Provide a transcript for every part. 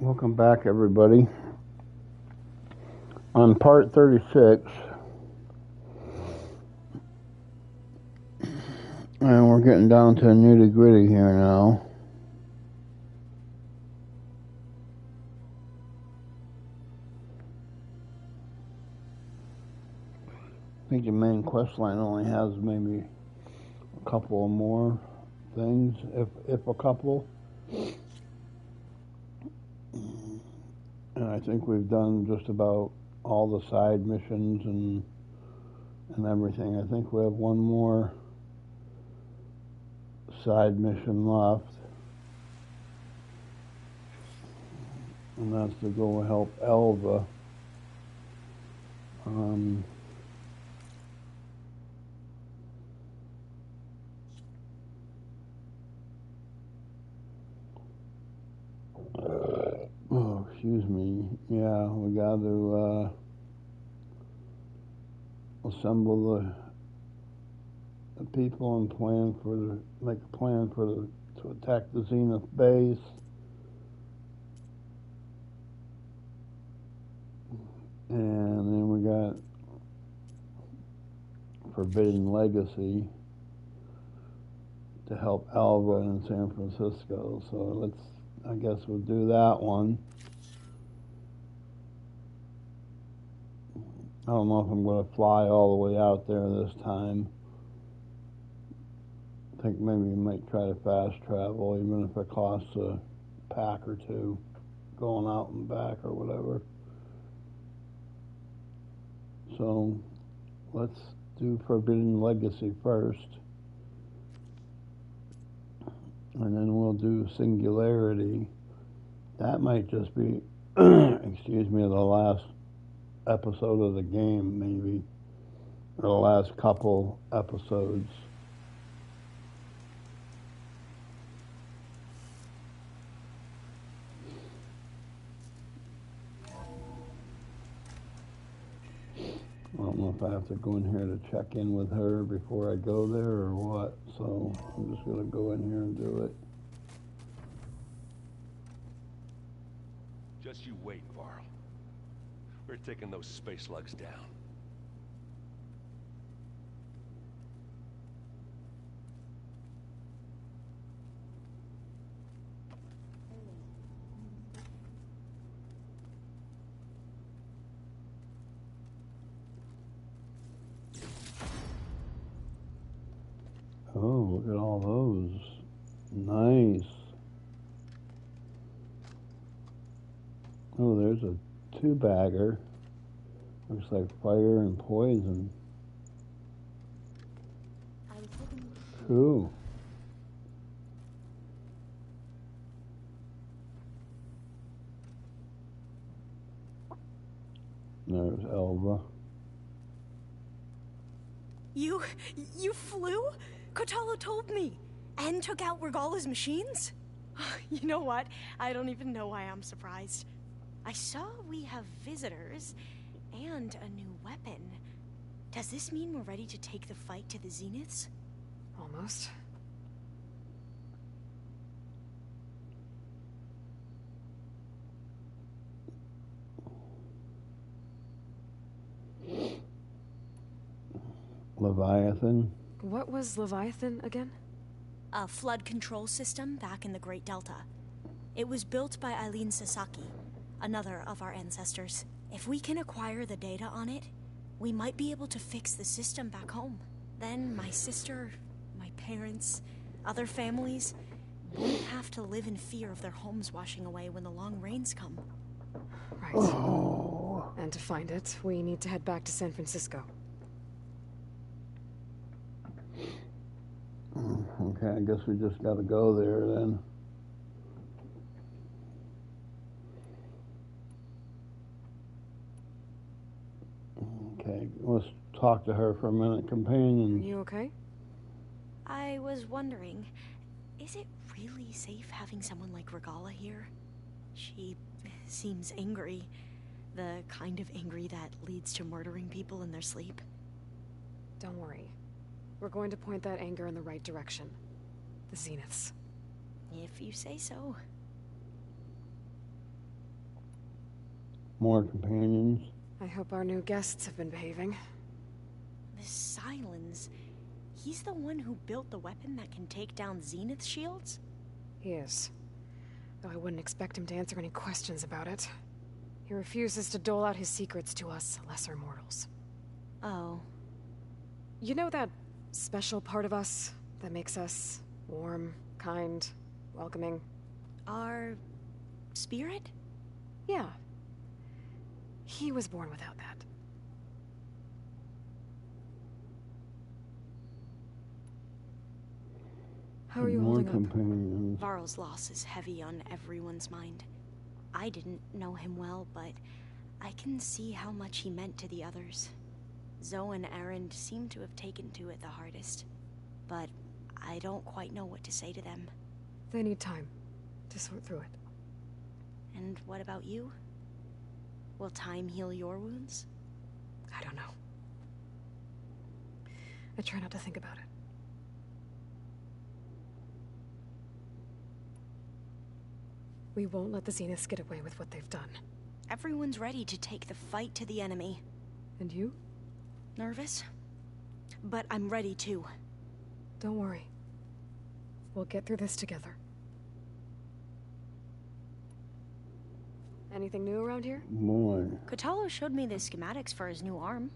Welcome back, everybody. On part 36, and we're getting down to nitty-gritty here now. I think the main quest line only has maybe a couple of more things, if a couple. And I think we've done just about all the side missions and everything. I think we have one more side mission left, and that's to go help Elva. Oh, excuse me. Yeah, we got to assemble the people and make a plan to attack the Zenith base. And then we got Forbidden Legacy to help Alva in San Francisco. So I guess we'll do that one. I don't know if I'm going to fly all the way out there this time. I think maybe we might try to fast travel, even if it costs a pack or two going out and back or whatever. So let's do Forbidden Legacy first, and then we'll do Singularity. That might just be, excuse me, the last episode of the game, maybe, or the last couple episodes. I don't know if I have to go in here to check in with her before I go there or what, so I'm just going to go in here and do it. Just you wait, Varl. We're taking those space slugs down. Oh, look at all those. Nice. Oh, there's a two-bagger. Looks like fire and poison. Cool. There's Elva. You flew? Kotalo told me. And took out Regala's machines? You know what? I don't even know why I'm surprised. I saw we have visitors and a new weapon. Does this mean we're ready to take the fight to the Zeniths? Almost. Leviathan. What was Leviathan again? A flood control system back in the Great Delta. It was built by Eileen Sasaki, another of our ancestors. If we can acquire the data on it, we might be able to fix the system back home. Then my sister, my parents, other families won't have to live in fear of their homes washing away when the long rains come. Right. Oh. And to find it, we need to head back to San Francisco. Okay, I guess we just got to go there then. Okay, let's talk to her for a minute, companion. Are you okay? I was wondering, is it really safe having someone like Regala here? She seems angry. The kind of angry that leads to murdering people in their sleep. Don't worry. We're going to point that anger in the right direction. The Zeniths. If you say so. More companions. I hope our new guests have been behaving. This Silence, he's the one who built the weapon that can take down Zenith shields? He is. Though I wouldn't expect him to answer any questions about it. He refuses to dole out his secrets to us lesser mortals. Oh. You know that special part of us that makes us warm, kind, welcoming? Our spirit? Yeah. He was born without that. How are you More holding up? companions. Varl's loss is heavy on everyone's mind. I didn't know him well, but I can see how much he meant to the others. Zoe and Erend seem to have taken to it the hardest, but I don't quite know what to say to them. They need time to sort through it. And what about you? Will time heal your wounds? I don't know. I try not to think about it. We won't let the Zeniths get away with what they've done. Everyone's ready to take the fight to the enemy. And you? Nervous? But I'm ready too. Don't worry. We'll get through this together. Anything new around here? Boy. Kotalo showed me the schematics for his new arm.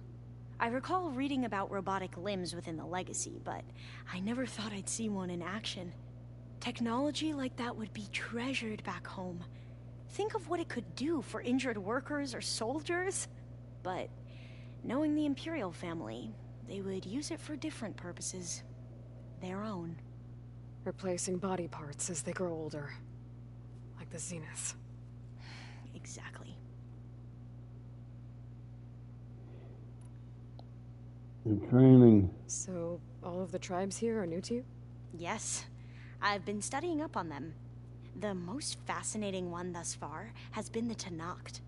I recall reading about robotic limbs within the Legacy, but I never thought I'd see one in action. Technology like that would be treasured back home. Think of what it could do for injured workers or soldiers. But knowing the Imperial family, they would use it for different purposes. Their own. Replacing body parts as they grow older. Like the Zeniths. Exactly. The training. So, all of the tribes here are new to you? Yes. I've been studying up on them. The most fascinating one thus far has been the Tenakth.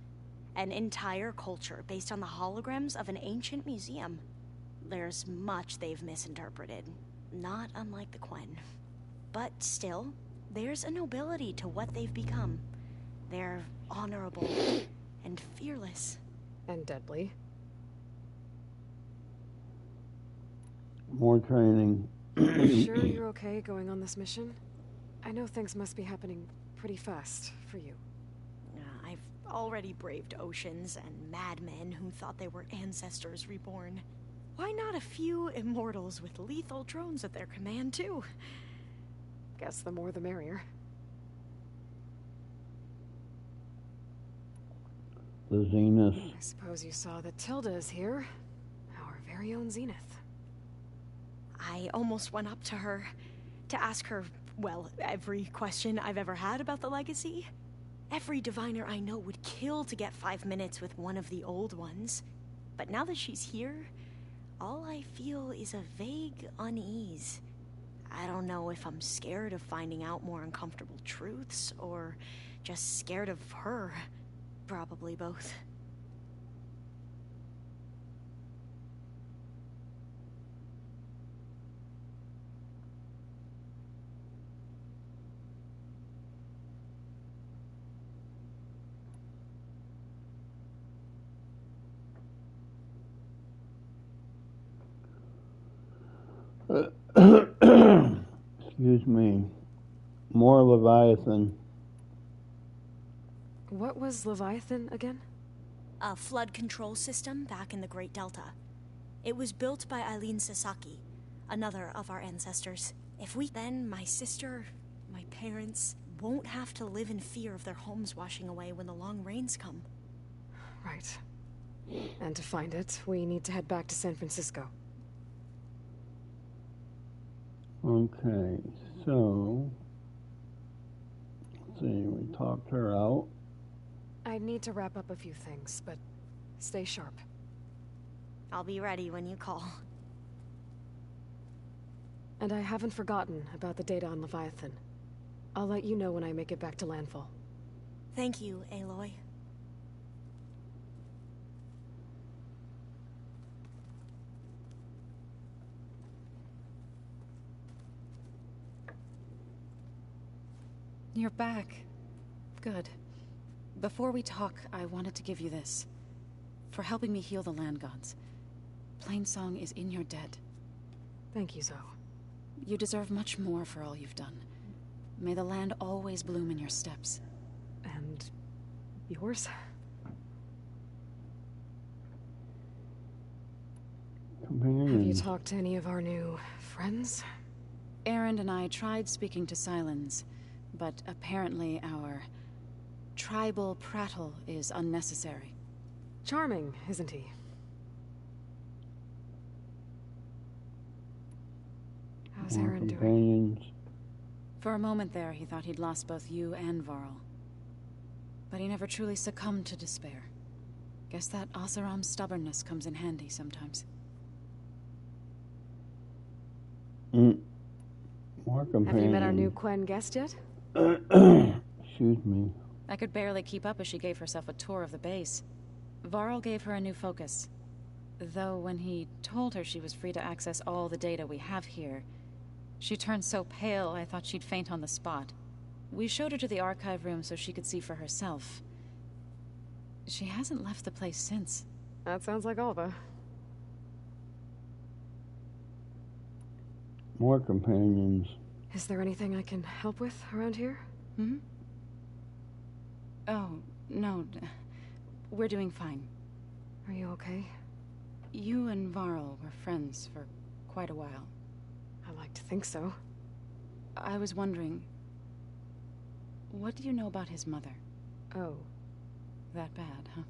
An entire culture based on the holograms of an ancient museum. There's much they've misinterpreted. Not unlike the Quen. But still, there's a nobility to what they've become. They're honorable and fearless. And deadly. More training. You sure you're okay going on this mission? I know things must be happening pretty fast for you. I've already braved oceans and madmen who thought they were ancestors reborn. Why not a few immortals with lethal drones at their command, too? Guess the more the merrier. The Zenith. I suppose you saw that Tilda is here. Our very own Zenith. I almost went up to her to ask her, well, every question I've ever had about the Legacy. Every diviner I know would kill to get 5 minutes with one of the old ones. But now that she's here, all I feel is a vague unease. I don't know if I'm scared of finding out more uncomfortable truths, or just scared of her. Probably both. Excuse me. More Leviathan. What was Leviathan again? A flood control system back in the Great Delta. It was built by Eileen Sasaki, another of our ancestors. If we then, my sister, my parents, won't have to live in fear of their homes washing away when the long rains come. Right. And to find it, we need to head back to San Francisco. Okay, so let's see, we talked her out. I need to wrap up a few things, but stay sharp. I'll be ready when you call. And I haven't forgotten about the data on Leviathan. I'll let you know when I make it back to landfall. Thank you, Aloy. You're back. Good. Before we talk, I wanted to give you this. For helping me heal the land gods. Plainsong is in your debt. Thank you, Zoe. You deserve much more for all you've done. May the land always bloom in your steps. And yours? Companions. Have you talked to any of our new friends? Erend and I tried speaking to Silence, but apparently our tribal prattle is unnecessary. Charming, isn't he? How's More Aaron doing? companions. For a moment there, he thought he'd lost both you and Varl. But he never truly succumbed to despair. Guess that Oseram's stubbornness comes in handy sometimes. More companions. Have you met our new Quen guest yet? Excuse me. I could barely keep up as she gave herself a tour of the base. Varl gave her a new focus. Though when he told her she was free to access all the data we have here, she turned so pale I thought she'd faint on the spot. We showed her to the archive room so she could see for herself. She hasn't left the place since. That sounds like Alva. More companions. Is there anything I can help with around here? Hmm? Oh, no. We're doing fine. Are you okay? You and Varl were friends for quite a while. I like to think so. I was wondering, what do you know about his mother? Oh. That bad, huh?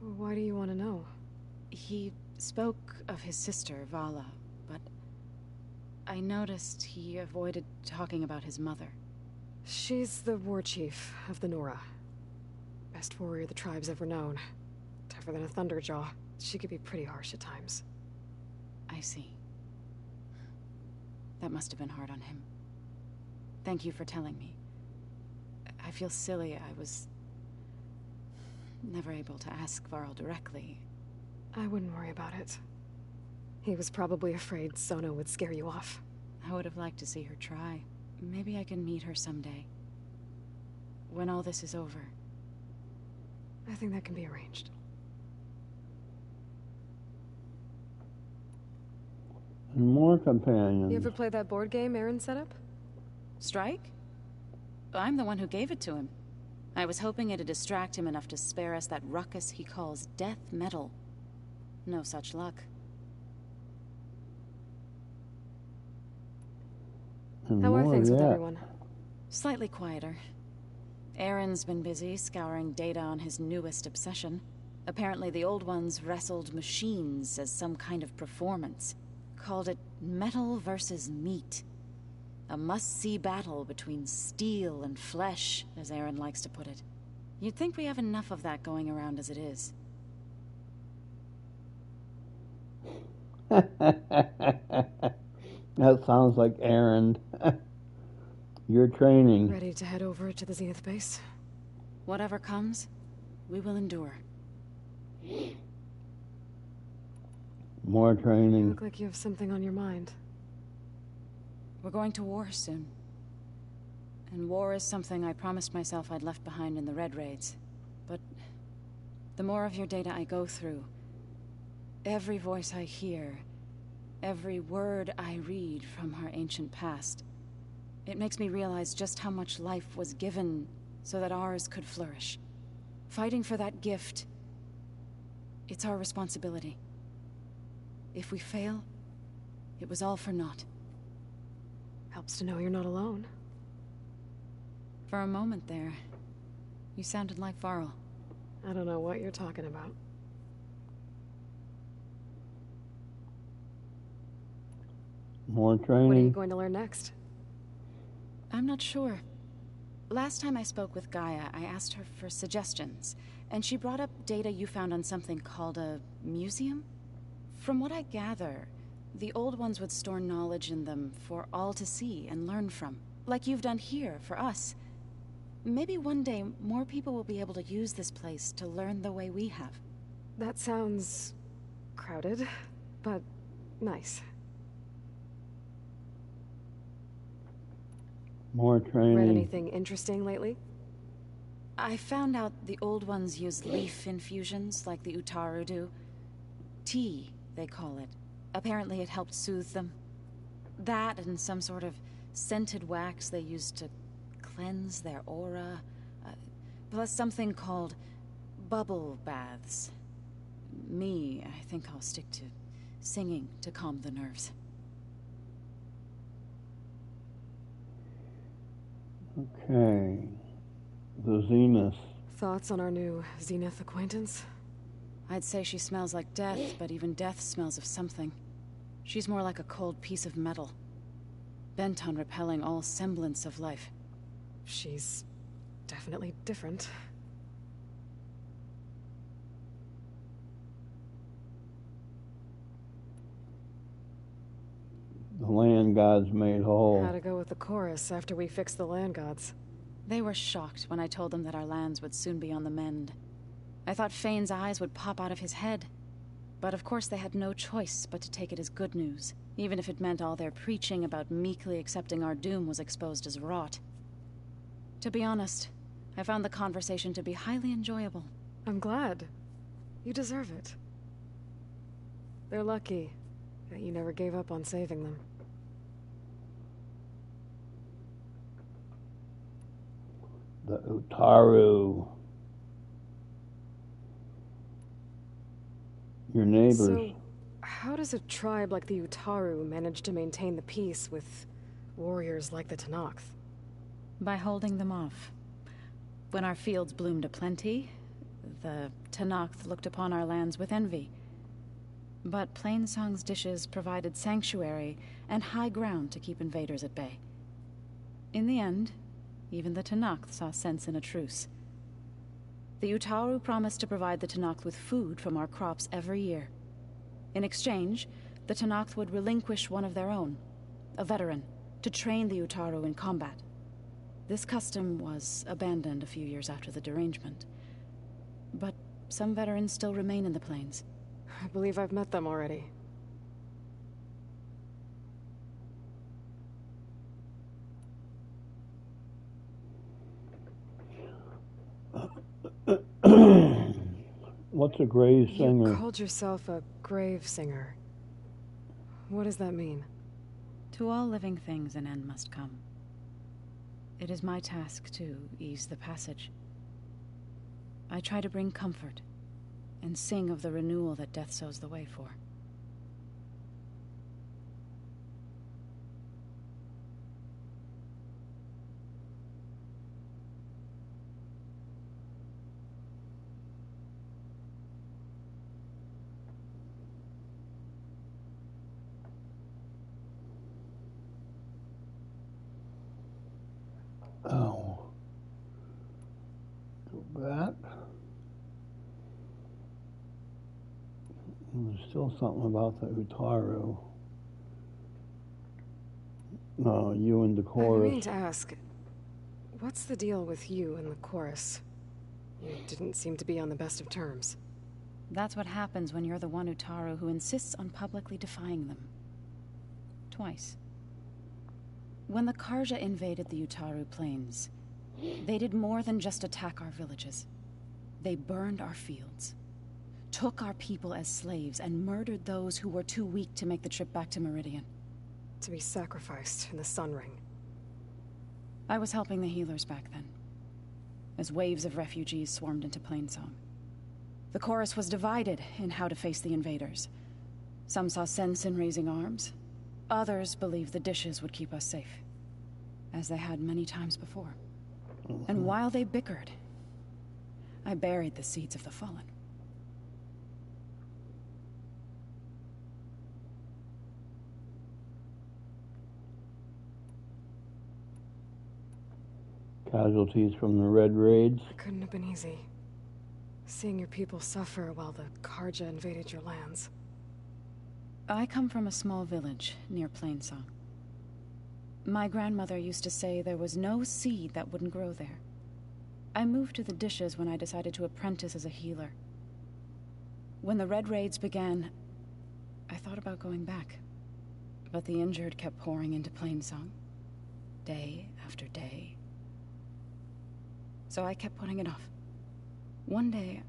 Why do you want to know? He spoke of his sister, Vala, but I noticed he avoided talking about his mother. She's the war chief of the Nora. Best warrior the tribe's ever known. Tougher than a Thunderjaw. She could be pretty harsh at times. I see. That must have been hard on him. Thank you for telling me. I feel silly. I was never able to ask Varl directly. I wouldn't worry about it. He was probably afraid Sona would scare you off. I would have liked to see her try. Maybe I can meet her someday. When all this is over. I think that can be arranged. And more companions. You ever play that board game Aaron set up? Strike? I'm the one who gave it to him. I was hoping it'd distract him enough to spare us that ruckus he calls death metal. No such luck. And How are more things with yet. everyone? Slightly quieter. Aaron's been busy scouring data on his newest obsession. Apparently the old ones wrestled machines as some kind of performance. Called it metal versus meat. A must-see battle between steel and flesh, as Aaron likes to put it. You'd think we have enough of that going around as it is. That sounds like Aaron. Your training. Ready to head over to the Zenith base? Whatever comes, we will endure. More You training. look like you have something on your mind. We're going to war soon. And war is something I promised myself I'd left behind in the Red Raids. But the more of your data I go through, every voice I hear, every word I read from our ancient past, it makes me realize just how much life was given so that ours could flourish. Fighting for that gift, it's our responsibility. If we fail, it was all for naught. Helps to know you're not alone. For a moment there, you sounded like Varl. I don't know what you're talking about. More What are you training. going to learn next? I'm not sure. Last time I spoke with Gaia, I asked her for suggestions, and she brought up data you found on something called a museum? From what I gather, the old ones would store knowledge in them for all to see and learn from, like you've done here for us. Maybe one day more people will be able to use this place to learn the way we have. That sounds crowded, but nice. More Read training. anything interesting lately? I found out the old ones used leaf infusions like the Utaru do. Tea, they call it. Apparently it helped soothe them. That and some sort of scented wax they used to cleanse their aura. Plus something called bubble baths. I think I'll stick to singing to calm the nerves. Okay. The Zenith. Thoughts on our new Zenith acquaintance? I'd say she smells like death, but even death smells of something. She's more like a cold piece of metal, bent on repelling all semblance of life. She's definitely different. The land gods made whole. How'd it go with the chorus after we fixed the land gods? They were shocked when I told them that our lands would soon be on the mend. I thought Fane's eyes would pop out of his head. But of course they had no choice but to take it as good news, even if it meant all their preaching about meekly accepting our doom was exposed as rot. To be honest, I found the conversation to be highly enjoyable. I'm glad. You deserve it. They're lucky that you never gave up on saving them. The Utaru. Your neighbors. So, how does a tribe like the Utaru manage to maintain the peace with warriors like the Tenakth? By holding them off. When our fields bloomed aplenty, the Tenakth looked upon our lands with envy. But Plainsong's dishes provided sanctuary and high ground to keep invaders at bay. In the end, even the Tenakth saw sense in a truce. The Utaru promised to provide the Tenakth with food from our crops every year. In exchange, the Tenakth would relinquish one of their own, a veteran, to train the Utaru in combat. This custom was abandoned a few years after the derangement. But some veterans still remain in the plains. I believe I've met them already. What's a grave singer? You called yourself a grave singer. What does that mean? To all living things an end must come. It is my task to ease the passage. I try to bring comfort, and sing of the renewal that death sows the way for. Oh. Go back. There's still something about the Utaru. No, you and the I chorus. mean to ask, what's the deal with you and the chorus? You didn't seem to be on the best of terms. That's what happens when you're the one Utaru who insists on publicly defying them. Twice. When the Karja invaded the Utaru plains, they did more than just attack our villages. They burned our fields, took our people as slaves, and murdered those who were too weak to make the trip back to Meridian. To be sacrificed in the Sun Ring. I was helping the healers back then, as waves of refugees swarmed into Plainsong. The chorus was divided in how to face the invaders. Some saw sense in raising arms. Others believed the dishes would keep us safe, as they had many times before. And while they bickered, I buried the seeds of the fallen. Casualties from the Red Raids. It couldn't have been easy. Seeing your people suffer while the Karja invaded your lands. I come from a small village near Plainsong. My grandmother used to say there was no seed that wouldn't grow there. I moved to the dishes when I decided to apprentice as a healer. When the Red Raids began, I thought about going back. But the injured kept pouring into Plainsong, day after day. So I kept putting it off. One day,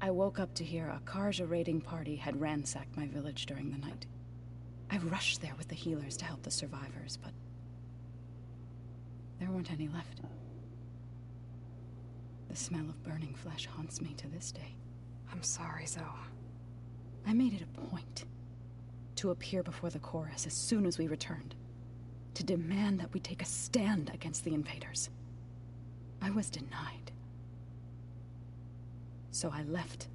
I woke up to hear a Karja raiding party had ransacked my village during the night. I rushed there with the healers to help the survivors, but there weren't any left. The smell of burning flesh haunts me to this day. I'm sorry, Zoe. I made it a point to appear before the chorus as soon as we returned, to demand that we take a stand against the invaders. I was denied. So I left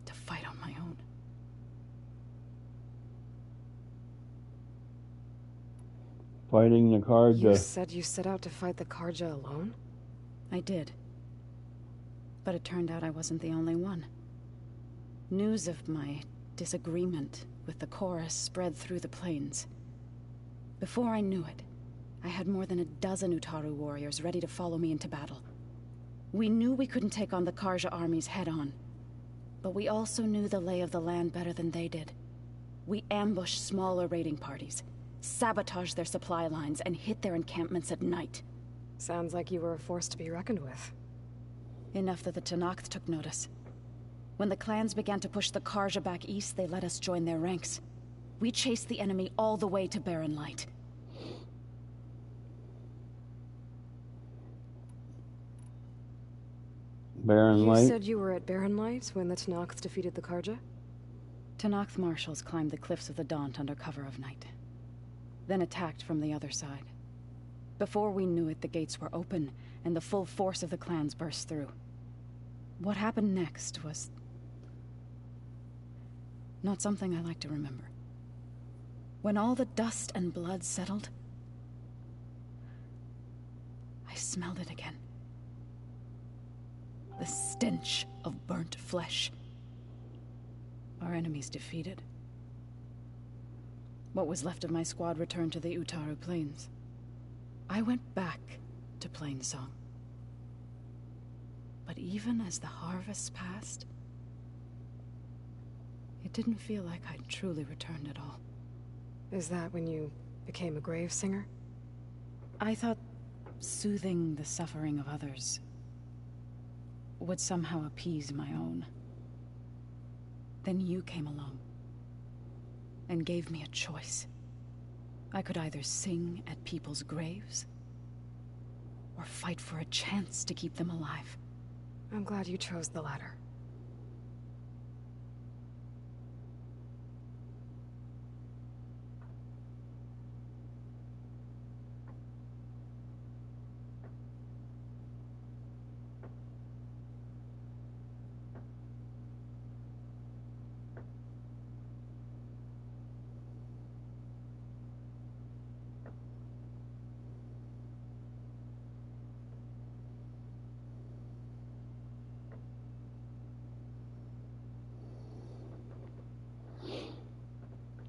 to fight on my own. Fighting the Karja. You said you set out to fight the Karja alone? I did. But it turned out I wasn't the only one. News of my disagreement with the chorus spread through the plains. Before I knew it, I had more than a dozen Utaru warriors ready to follow me into battle. We knew we couldn't take on the Karja armies head-on, but we also knew the lay of the land better than they did. We ambushed smaller raiding parties, sabotaged their supply lines, and hit their encampments at night. Sounds like you were a force to be reckoned with. Enough that the Tenakth took notice. When the clans began to push the Karja back east, they let us join their ranks. We chased the enemy all the way to Barren Light. Barren Light? You said you were at Barren Light when the Tenakth defeated the Karja? Tenakth marshals climbed the cliffs of the Daunt under cover of night, then attacked from the other side. Before we knew it, the gates were open, and the full force of the clans burst through. What happened next was not something I like to remember. When all the dust and blood settled, I smelled it again. The stench of burnt flesh. Our enemies defeated. What was left of my squad returned to the Utaru Plains. I went back to Plainsong. But even as the harvests passed, it didn't feel like I'd truly returned at all. Is that when you became a grave singer? I thought soothing the suffering of others would somehow appease my own. Then you came along and gave me a choice. I could either sing at people's graves or fight for a chance to keep them alive. I'm glad you chose the latter.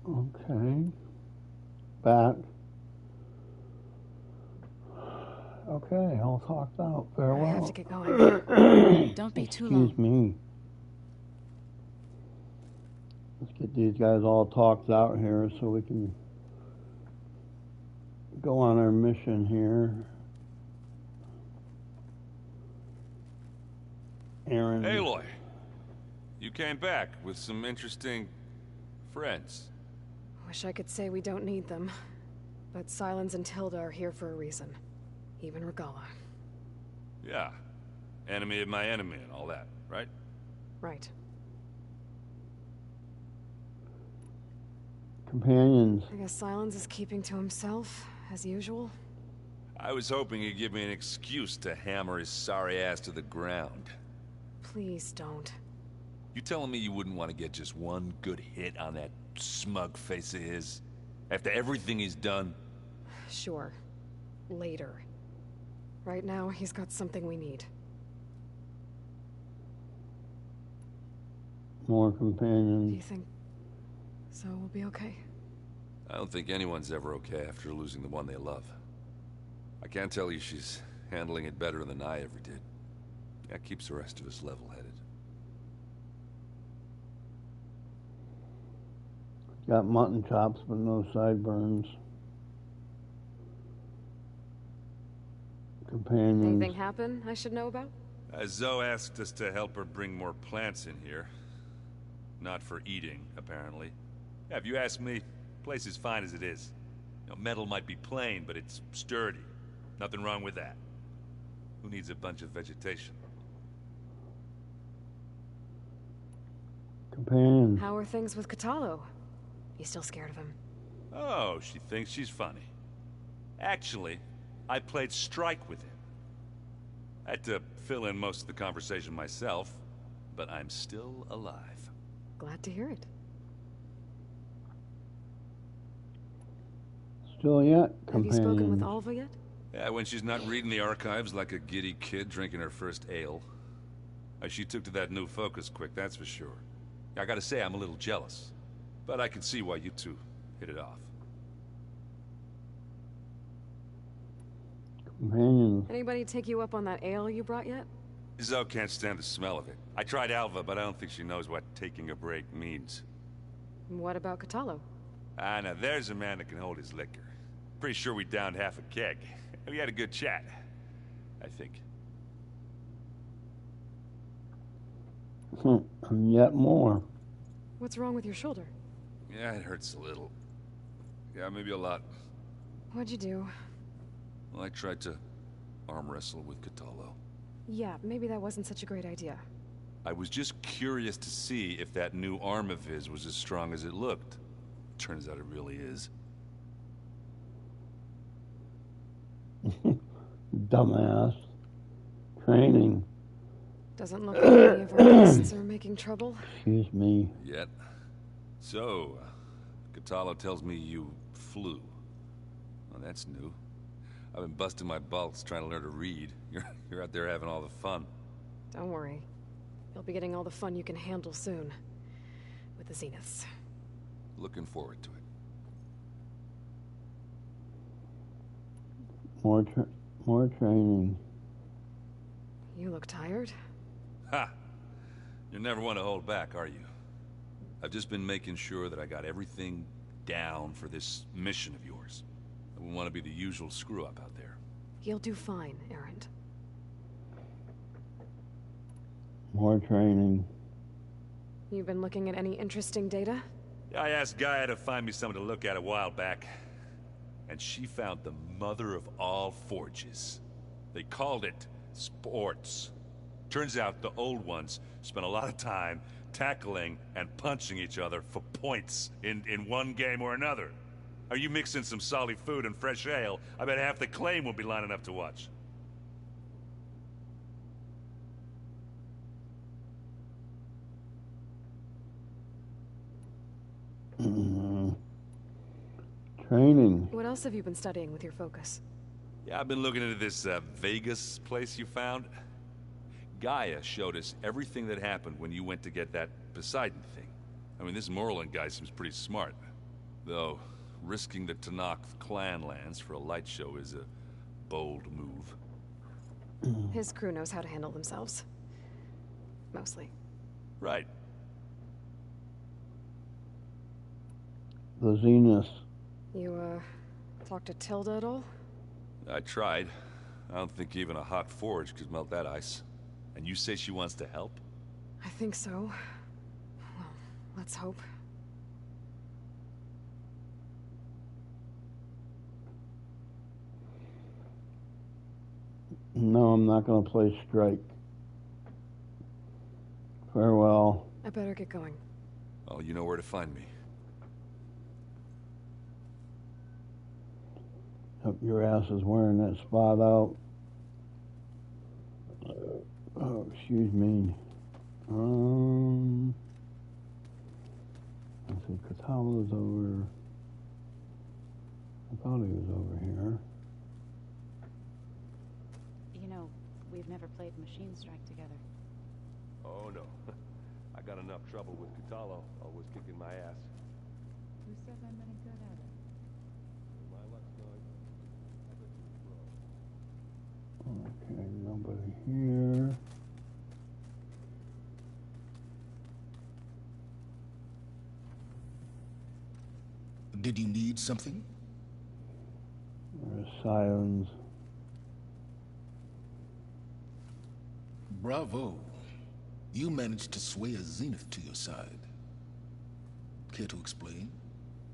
Okay. Back. Okay, all talked out. Farewell. I have to get going. Don't be too long. Excuse me. Let's get these guys all talked out here so we can go on our mission here. Aaron. Aloy, you came back with some interesting friends. Wish I could say we don't need them, but Silence and Tilda are here for a reason. Even Regala. Yeah, enemy of my enemy and all that, right? Right. Companions. I guess Silence is keeping to himself, as usual. I was hoping he'd give me an excuse to hammer his sorry ass to the ground. Please don't. You telling me you wouldn't want to get just one good hit on that smug face of his? After everything he's done? Sure. Later. Right now, he's got something we need. More Do companions. you think so we'll be okay? I don't think anyone's ever okay after losing the one they love. I can't tell you she's handling it better than I ever did. That keeps the rest of us level-headed. Got mutton chops but no sideburns. Companions. Anything happen I should know about? Zoe asked us to help her bring more plants in here. Not for eating, apparently. Yeah, if you ask me, the place is fine as it is. You know, metal might be plain, but it's sturdy. Nothing wrong with that. Who needs a bunch of vegetation? Companions. How are things with Katalo? You still scared of him? Oh, she thinks she's funny. Actually, I played strike with him. I had to fill in most of the conversation myself, but I'm still alive. Glad to hear it. Still yet, Have companions. you spoken with Alva yet? Yeah, when she's not reading the archives like a giddy kid drinking her first ale. She took to that new focus quick, that's for sure. I gotta say, I'm a little jealous. But I can see why you two hit it off. Companions. Anybody take you up on that ale you brought yet? Zoe can't stand the smell of it. I tried Alva, but I don't think she knows what taking a break means. What about Katalo? Ah, now there's a man that can hold his liquor. Pretty sure we downed half a keg. We had a good chat, I think. And yet more. What's wrong with your shoulder? Yeah, it hurts a little. Yeah, maybe a lot. What'd you do? Well, I tried to arm wrestle with Katalo. Yeah, maybe that wasn't such a great idea. I was just curious to see if that new arm of his was as strong as it looked. Turns out it really is. Dumbass. Training. Doesn't look like any of our guests are making trouble. Excuse me. Yet. So, Katalo tells me you flew. Well, that's new. I've been busting my balls trying to learn to read. You're out there having all the fun. Don't worry. You'll be getting all the fun you can handle soon. With the Zeniths. Looking forward to it. More training. You look tired. Ha! You never want to hold back, are you? I've just been making sure that I got everything down for this mission of yours. I wouldn't want to be the usual screw-up out there. You'll do fine, Errant. More training. You've been looking at any interesting data? Yeah, I asked Gaia to find me something to look at a while back. And she found the mother of all forges. They called it sports. Turns out the old ones spent a lot of time tackling and punching each other for points in one game or another. Are you mixing some solid food and fresh ale? I bet half the claim will be lining up to watch. Training. What else have you been studying with your focus? Yeah, I've been looking into this Vegas place you found. Gaia showed us everything that happened when you went to get that Poseidon thing. I mean, this Merlin guy seems pretty smart. Though, risking the Tanakh clan lands for a light show is a bold move. His crew knows how to handle themselves. Mostly. Right. The Zenith. You, talked to Tilda at all? I tried. I don't think even a hot forge could melt that ice. And you say she wants to help? I think so. Well, let's hope. No, I'm not going to play strike. Farewell. I better get going. Oh, you know where to find me. Hope your ass is wearing that spot out. Oh, excuse me. Let's see, Katala's over. I thought he was over here. You know, we've never played Machine Strike together. Oh, no. I got enough trouble with Katalo, always kicking my ass. Who says I'm any good at it? My luck's going. Okay, nobody here. Did you need something? There's silence. Bravo. You managed to sway a Zenith to your side. Care to explain?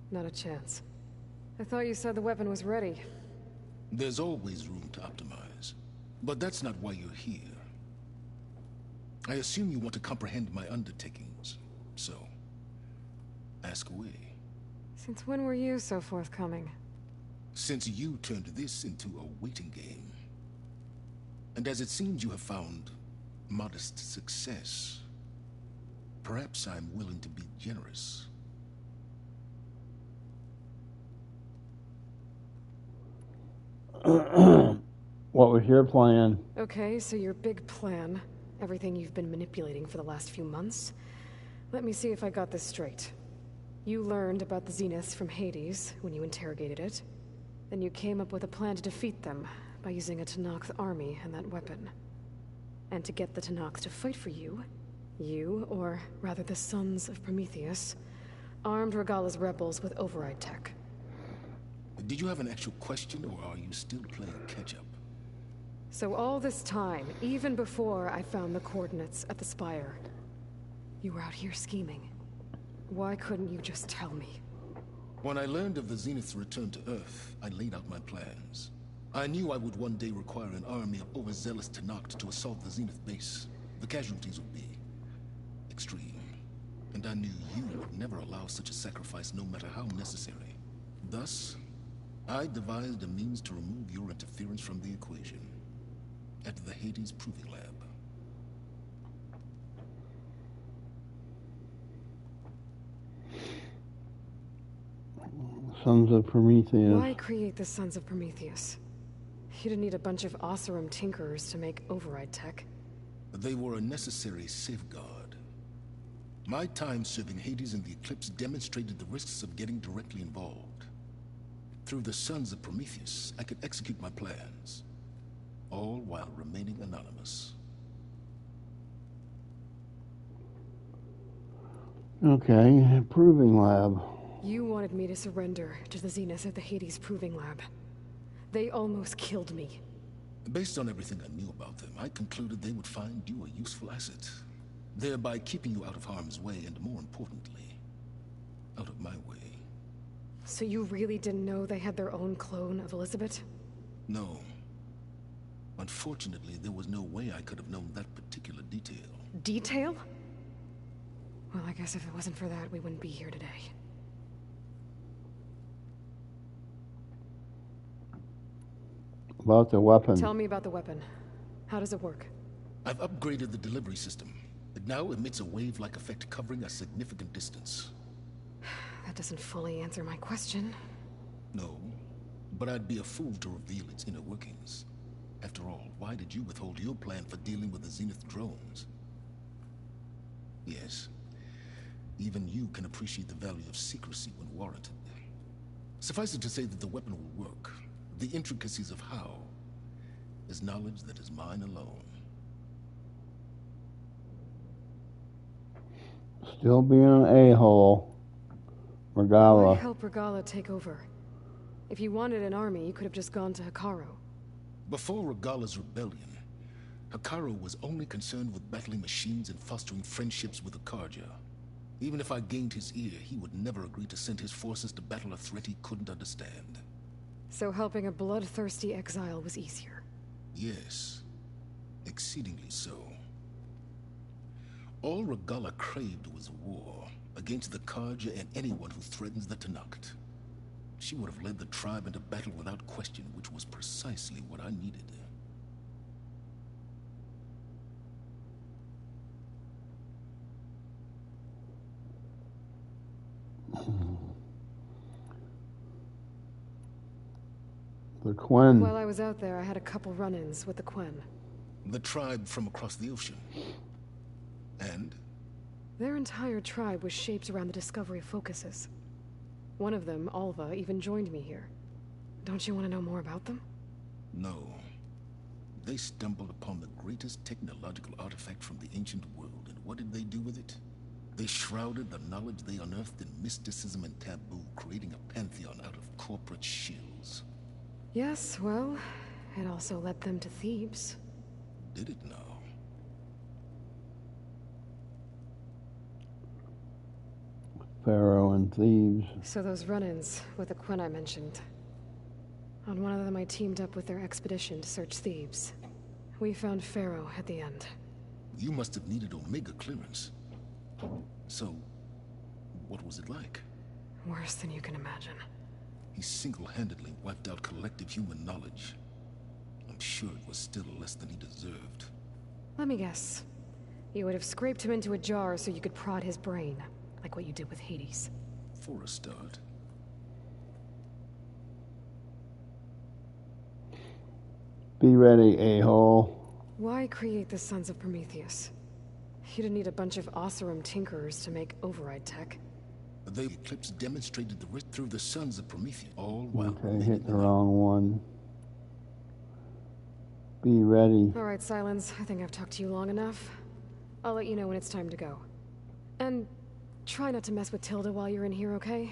Not a chance. I thought you said the weapon was ready. There's always room to optimize. But that's not why you're here. I assume you want to comprehend my undertakings. So, ask away. Since when were you so forthcoming? Since you turned this into a waiting game. And as it seems you have found modest success, perhaps I'm willing to be generous. What was your plan? Okay, so your big plan, everything you've been manipulating for the last few months. Let me see if I got this straight. You learned about the Zeniths from Hades when you interrogated it. Then you came up with a plan to defeat them by using a Tenakth army and that weapon. And to get the Tenakth to fight for you, or rather the Sons of Prometheus, armed Regalla's rebels with override tech. Did you have an actual question, or are you still playing catch-up? So all this time, even before I found the coordinates at the Spire, you were out here scheming. Why couldn't you just tell me? When I learned of the Zenith's return to Earth, I laid out my plans. I knew I would one day require an army of overzealous Tenakth to assault the Zenith base. The casualties would be extreme. And I knew you would never allow such a sacrifice, no matter how necessary. Thus, I devised a means to remove your interference from the equation. At the Hades Proving Lab. Sons of Prometheus. Why create the Sons of Prometheus? You didn't need a bunch of Oseram tinkerers to make override tech. They were a necessary safeguard. My time serving Hades in the Eclipse demonstrated the risks of getting directly involved. Through the Sons of Prometheus, I could execute my plans, all while remaining anonymous. Okay, Proving Lab. You wanted me to surrender to the Zeniths at the Hades Proving Lab. They almost killed me. Based on everything I knew about them, I concluded they would find you a useful asset, thereby keeping you out of harm's way and, more importantly, out of my way. So you really didn't know they had their own clone of Elizabeth? No. Unfortunately, there was no way I could have known that particular detail. Detail? Well, I guess if it wasn't for that, we wouldn't be here today. About the weapon. Tell me about the weapon. How does it work? I've upgraded the delivery system. It now emits a wave-like effect covering a significant distance. That doesn't fully answer my question. No, but I'd be a fool to reveal its inner workings. After all, why did you withhold your plan for dealing with the Zenith drones? Yes, even you can appreciate the value of secrecy when warranted. Suffice it to say that the weapon will work. The intricacies of how is knowledge that is mine alone. Still being an a-hole. Why Regalla. help Regalla take over? If you wanted an army, you could have just gone to Hekarro. Before Regalla's rebellion, Hekarro was only concerned with battling machines and fostering friendships with Akarja. Even if I gained his ear, he would never agree to send his forces to battle a threat he couldn't understand. So helping a bloodthirsty exile was easier. Yes, exceedingly so. All Regalla craved was war against the Karja and anyone who threatens the Tenakth. She would have led the tribe into battle without question, which was precisely what I needed. The Quen. While I was out there, I had a couple run-ins with the Quen. The tribe from across the ocean. And? Their entire tribe was shaped around the discovery of focuses. One of them, Alva, even joined me here. Don't you want to know more about them? No. They stumbled upon the greatest technological artifact from the ancient world, and what did they do with it? They shrouded the knowledge they unearthed in mysticism and taboo, creating a pantheon out of corporate shills. Yes, well, it also led them to Thebes. Did it now? Pharaoh and Thieves. So those run-ins with the Quinn I mentioned. On one of them I teamed up with their expedition to search Thebes. We found Pharaoh at the end. You must have needed Omega clearance. So, what was it like? Worse than you can imagine. He single-handedly wiped out collective human knowledge. I'm sure it was still less than he deserved. Let me guess. You would have scraped him into a jar so you could prod his brain, like what you did with Hades. For a start. Be ready, a-hole. Why create the Sons of Prometheus? You didn't need a bunch of Oseram tinkerers to make override tech. The eclipse demonstrated the rift through the Sons of Prometheus, all while... Okay, hit the wrong one. Be ready. All right, Silence. I think I've talked to you long enough. I'll let you know when it's time to go. And try not to mess with Tilda while you're in here, okay?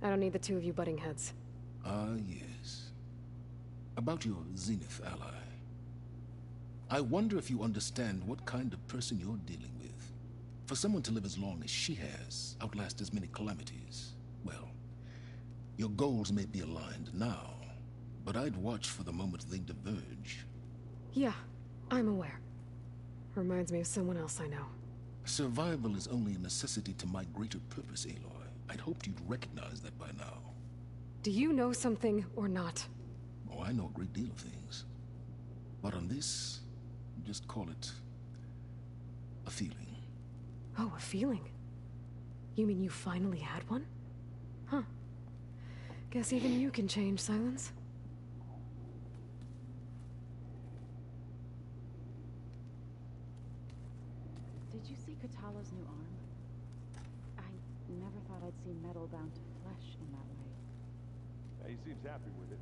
I don't need the two of you butting heads. Ah, yes. About your Zenith ally. I wonder if you understand what kind of person you're dealing with. For someone to live as long as she has, outlast as many calamities, well, your goals may be aligned now, but I'd watch for the moment they diverge. Yeah, I'm aware. Reminds me of someone else I know. Survival is only a necessity to my greater purpose, Aloy. I'd hoped you'd recognize that by now. Do you know something or not? Oh, I know a great deal of things. But on this, just call it a feeling. Oh, a feeling? You mean you finally had one? Huh. Guess even you can change, Silence. Did you see Katala's new arm? I never thought I'd see metal bound to flesh in that way. Yeah, he seems happy with it.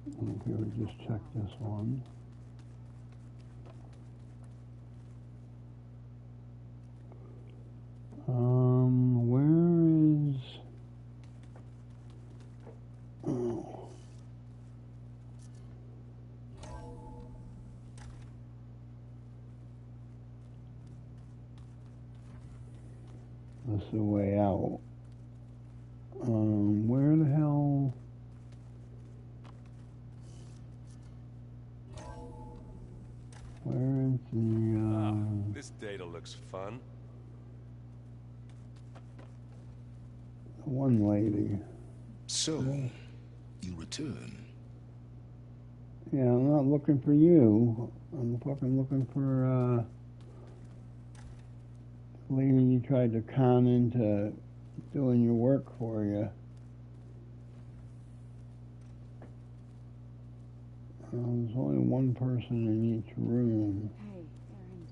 Okay, we just check this one. Where is... Oh. That's the way out. Where the hell... Where is the, This data looks fun. one lady? So, you return. Yeah, I'm not looking for you. I'm fucking looking for, the lady you tried to con into doing your work for you. There's only one person in each room. Hey, Erend.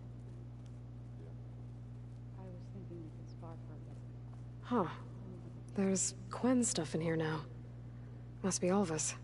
I was thinking we could spar further. Huh. There's Quen stuff in here now. Must be all of us.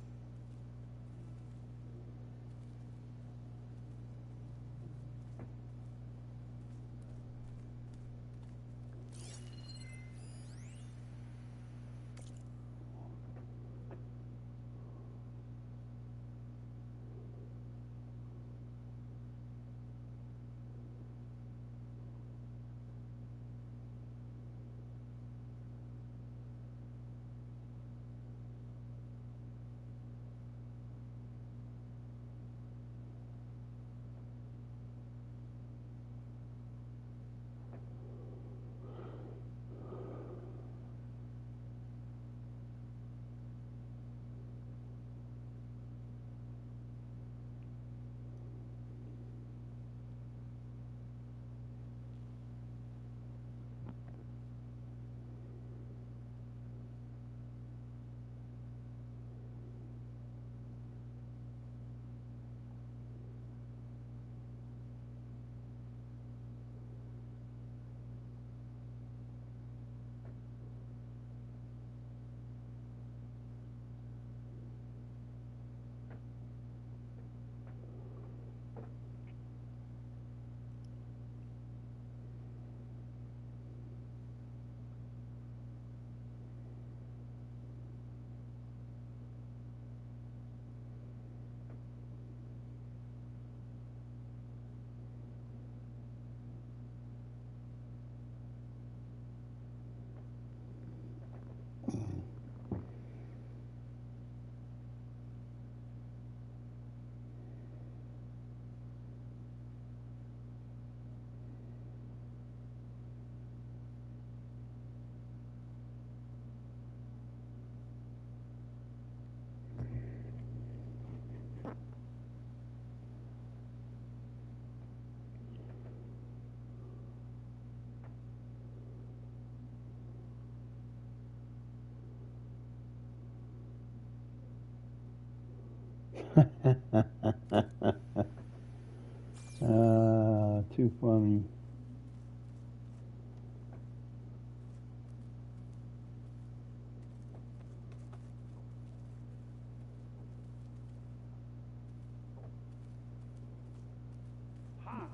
Too funny.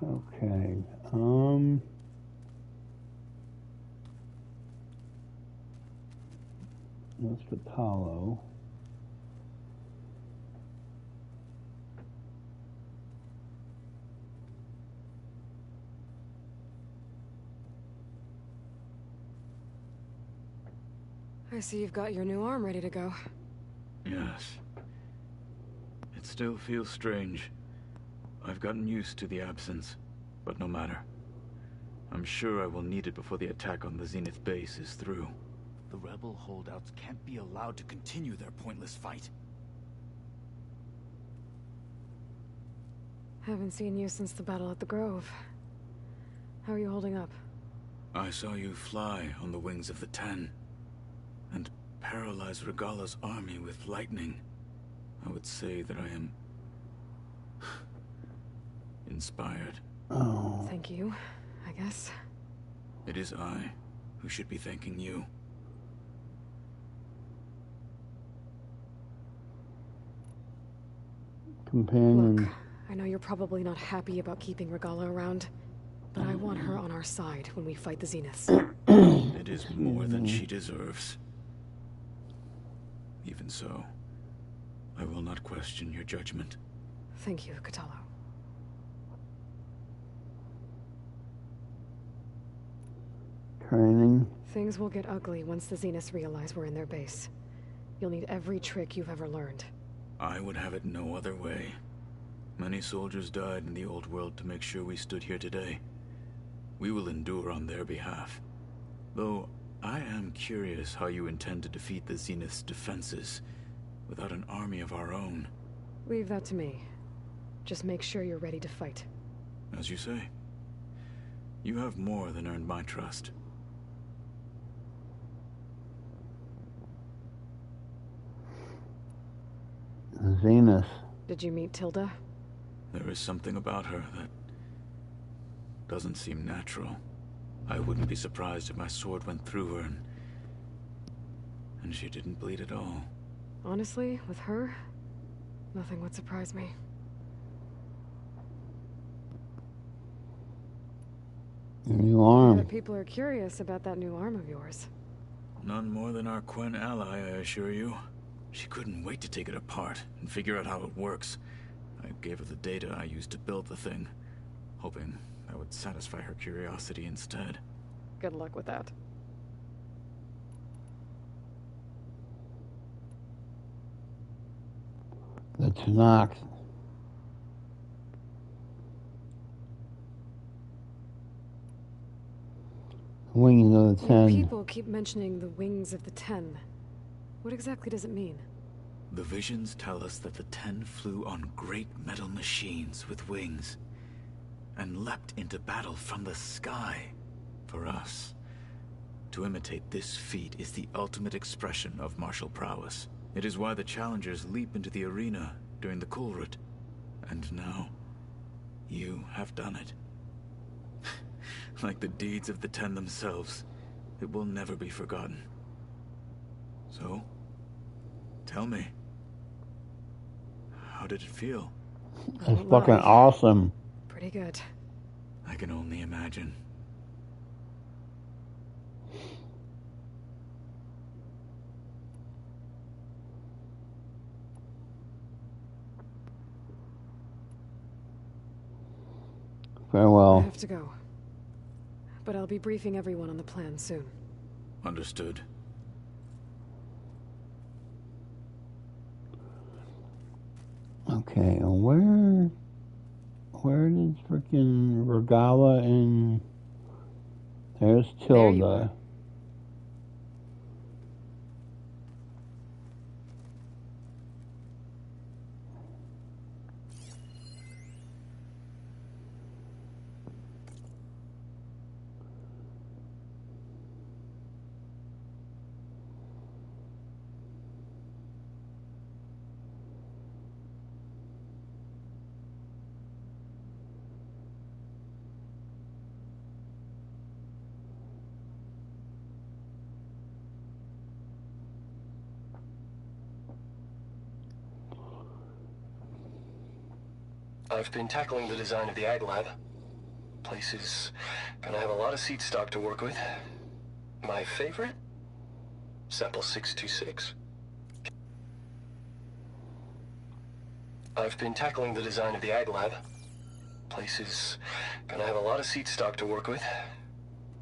Okay. That's Catalo. I see you've got your new arm ready to go. Yes. It still feels strange. I've gotten used to the absence, but no matter. I'm sure I will need it before the attack on the Zenith base is through. The rebel holdouts can't be allowed to continue their pointless fight. Haven't seen you since the battle at the Grove. How are you holding up? I saw you fly on the wings of the Ten, and paralyze Regala's army with lightning. I would say that I am inspired. Oh. Thank you, I guess. It is I who should be thanking you. Companion. Look, I know you're probably not happy about keeping Regala around, but I want her on our side when we fight the Zeniths. It is more than she deserves. Even so, I will not question your judgment. Thank you, Catalo. Training. Things will get ugly once the Zeniths realize we're in their base. You'll need every trick you've ever learned. I would have it no other way. Many soldiers died in the old world to make sure we stood here today. We will endure on their behalf. Though, I am curious how you intend to defeat the Zenith's defenses without an army of our own. Leave that to me. Just make sure you're ready to fight. As you say. You have more than earned my trust. Zenith. Did you meet Tilda? There is something about her that doesn't seem natural. I wouldn't be surprised if my sword went through her and she didn't bleed at all. Honestly, with her, nothing would surprise me. New I arm. bet people are curious about that new arm of yours. None more than our Quen ally, I assure you. She couldn't wait to take it apart and figure out how it works. I gave her the data I used to build the thing, hoping that would satisfy her curiosity instead. Good luck with that. The Tanakh. Wings of the You Ten. people keep mentioning the wings of the Ten. What exactly does it mean? The visions tell us that the Ten flew on great metal machines with wings, and leapt into battle from the sky. For us, to imitate this feat is the ultimate expression of martial prowess. It is why the challengers leap into the arena during the Kulrut. And now, you have done it. Like the deeds of the Ten themselves, it will never be forgotten. So, tell me, how did it feel? That's fucking awesome. Pretty good. I can only imagine. I Farewell. have to go. But I'll be briefing everyone on the plan soon. Understood. Okay, where did frickin' Regala and there's There you Tilda. I've been tackling the design of the Ag Lab. Place is gonna have a lot of seed stock to work with. My favorite? Sample 626. I've been tackling the design of the Ag Lab. Place is gonna have a lot of seed stock to work with.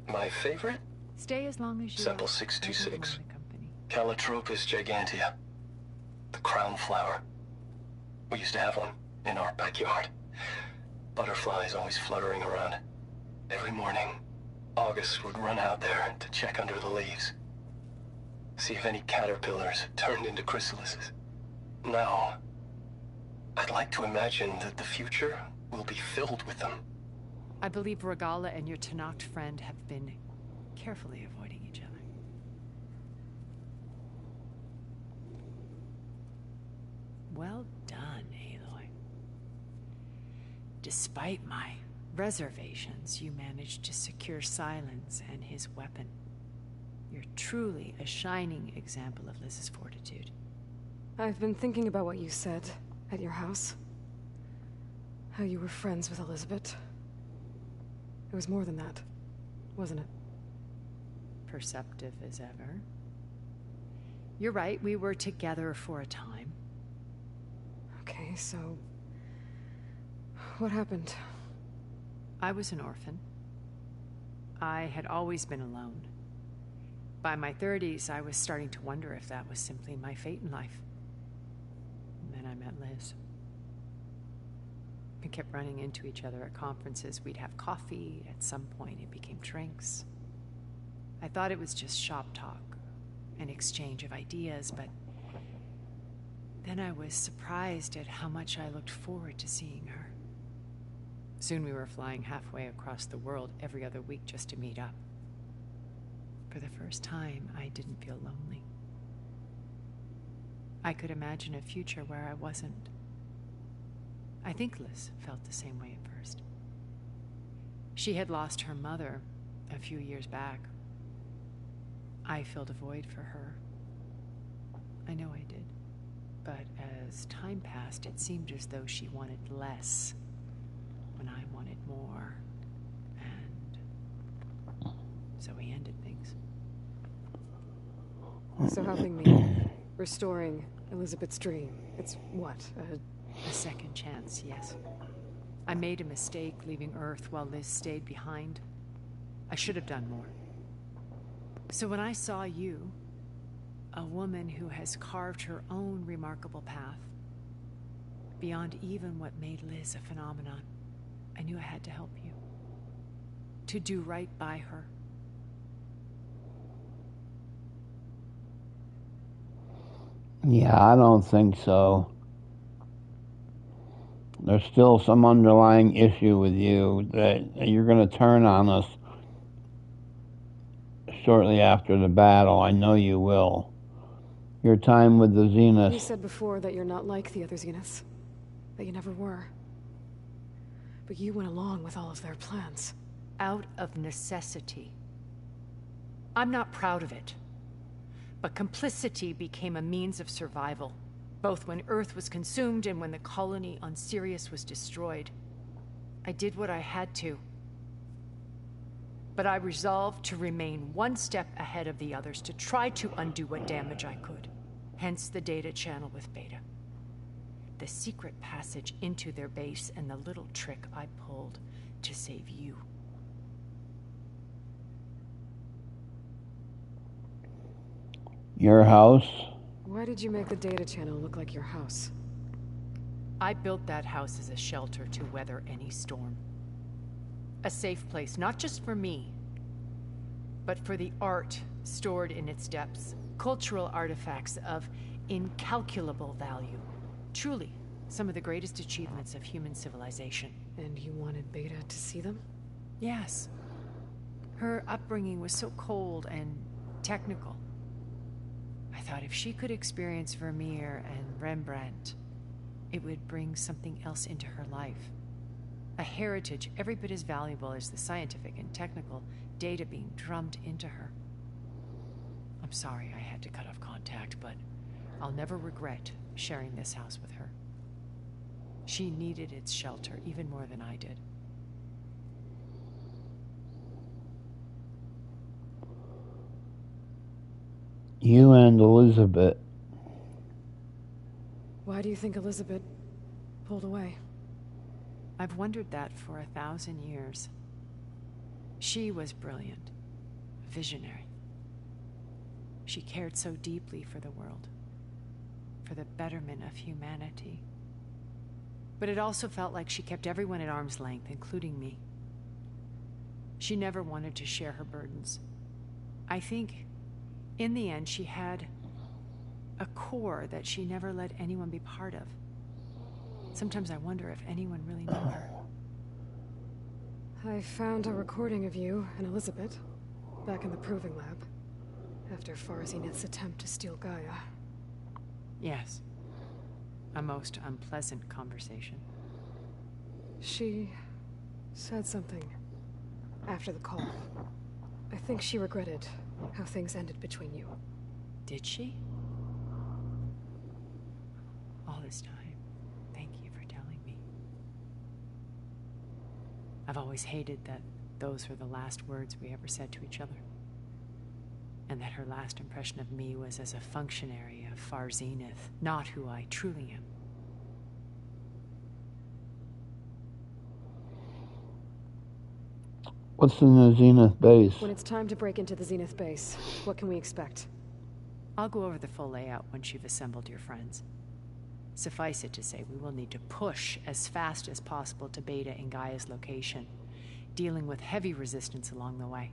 My favorite? Stay as long as you Sample are. 626. Company. Calotropis gigantea. The crown flower. We used to have one in our backyard. Butterflies always fluttering around. Every morning, August would run out there to check under the leaves. See if any caterpillars turned into chrysalises. Now, I'd like to imagine that the future will be filled with them. I believe Regala and your Tanacht friend have been carefully avoiding each other. Well done, Aloy. Despite my reservations, you managed to secure Silence and his weapon. You're truly a shining example of Liz's fortitude. I've been thinking about what you said at your house. How you were friends with Elizabeth. It was more than that, wasn't it? Perceptive as ever. You're right, we were together for a time. Okay, so... what happened? I was an orphan. I had always been alone. By my 30s, I was starting to wonder if that was simply my fate in life. And then I met Liz. We kept running into each other at conferences. We'd have coffee. At some point, it became drinks. I thought it was just shop talk, an exchange of ideas, but then I was surprised at how much I looked forward to seeing her. Soon we were flying halfway across the world every other week just to meet up. For the first time, I didn't feel lonely. I could imagine a future where I wasn't. I think Liz felt the same way at first. She had lost her mother a few years back. I filled a void for her. I know I did. But as time passed, it seemed as though she wanted less when I wanted more. And so we ended things. So helping me, restoring Elizabeth's dream. It's what, a second chance, yes. I made a mistake leaving Earth while Liz stayed behind. I should have done more. So when I saw you, a woman who has carved her own remarkable path, beyond even what made Liz a phenomenon, I knew I had to help you. To do right by her. Yeah, I don't think so. There's still some underlying issue with you that you're going to turn on us shortly after the battle. I know you will. Your time with the Zenith... You said before that you're not like the other Zeniths. That you never were. But you went along with all of their plans. Out of necessity. I'm not proud of it. But complicity became a means of survival, both when Earth was consumed and when the colony on Sirius was destroyed. I did what I had to. But I resolved to remain one step ahead of the others, to try to undo what damage I could. Hence the data channel with Beta. The secret passage into their base and the little trick I pulled to save you. Your house? Why did you make the data channel look like your house? I built that house as a shelter to weather any storm. A safe place, not just for me, but for the art stored in its depths. Cultural artifacts of incalculable value. Truly, some of the greatest achievements of human civilization. And you wanted Beta to see them? Yes. Her upbringing was so cold and technical. I thought if she could experience Vermeer and Rembrandt, it would bring something else into her life. A heritage every bit as valuable as the scientific and technical data being drummed into her. I'm sorry I had to cut off contact, but I'll never regret sharing this house with her. She needed its shelter even more than I did. You and Elizabeth. Why do you think Elizabeth pulled away? I've wondered that for 1,000 years. She was brilliant, visionary. She cared so deeply for the world, for the betterment of humanity. But it also felt like she kept everyone at arm's length, including me. She never wanted to share her burdens. I think, in the end, she had a core that she never let anyone be part of. Sometimes I wonder if anyone really knew her. I found a recording of you and Elizabeth back in the proving lab after Farzineth's attempt to steal Gaia. Yes. A most unpleasant conversation. She said something after the call. I think she regretted how things ended between you. Did she? All this time, thank you for telling me. I've always hated that those were the last words we ever said to each other. And that her last impression of me was as a functionary of Farzineth, not who I truly am. What's in the Zenith base? When it's time to break into the Zenith base, what can we expect? I'll go over the full layout once you've assembled your friends. Suffice it to say, we will need to push as fast as possible to Beta and Gaia's location, dealing with heavy resistance along the way.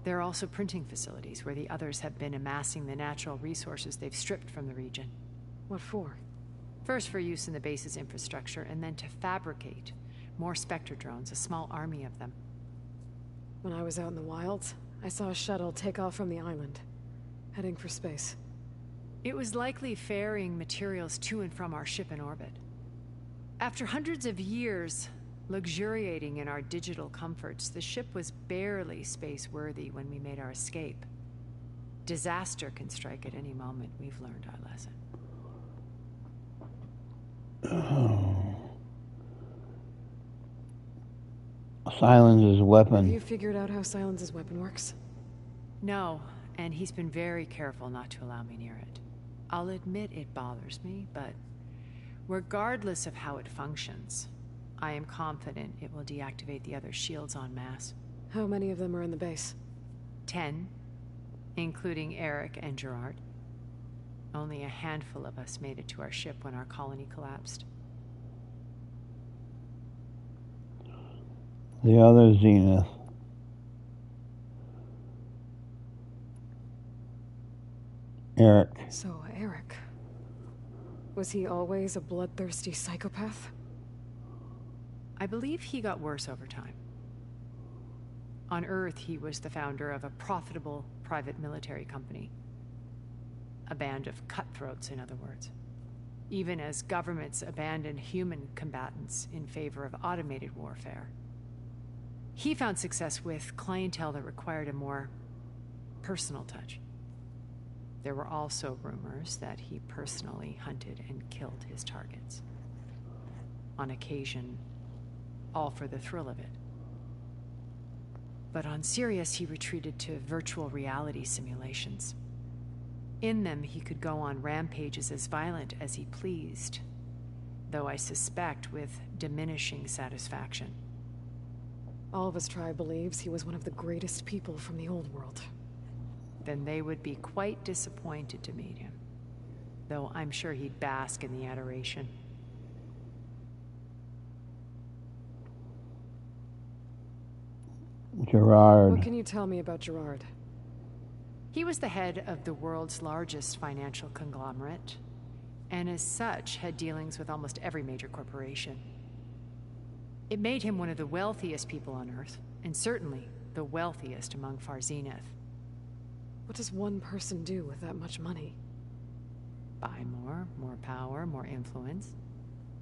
There are also printing facilities where the others have been amassing the natural resources they've stripped from the region. What for? First for use in the base's infrastructure, and then to fabricate more Spectre drones, a small army of them. When I was out in the wilds, I saw a shuttle take off from the island, heading for space. It was likely ferrying materials to and from our ship in orbit. After hundreds of years luxuriating in our digital comforts, the ship was barely space-worthy when we made our escape. Disaster can strike at any moment. We've learned our lesson. Silence's weapon. Have you figured out how Silence's weapon works? No, and he's been very careful not to allow me near it. I'll admit it bothers me, but regardless of how it functions, I am confident it will deactivate the other shields en masse. How many of them are in the base? 10, including Eric and Gerard. Only a handful of us made it to our ship when our colony collapsed. The other Zenith. Eric. So, Eric. Was he always a bloodthirsty psychopath? I believe he got worse over time. On Earth, he was the founder of a profitable private military company. A band of cutthroats, in other words. Even as governments abandoned human combatants in favor of automated warfare. He found success with clientele that required a more personal touch. There were also rumors that he personally hunted and killed his targets. On occasion, all for the thrill of it. But on Sirius, he retreated to virtual reality simulations. In them, he could go on rampages as violent as he pleased, though I suspect with diminishing satisfaction. All of his tribe believes he was one of the greatest people from the old world. Then they would be quite disappointed to meet him, though I'm sure he'd bask in the adoration. Gerard. What can you tell me about Gerard? He was the head of the world's largest financial conglomerate, and as such had dealings with almost every major corporation. It made him one of the wealthiest people on Earth, and certainly the wealthiest among Farzineth. What does one person do with that much money? Buy more power, more influence.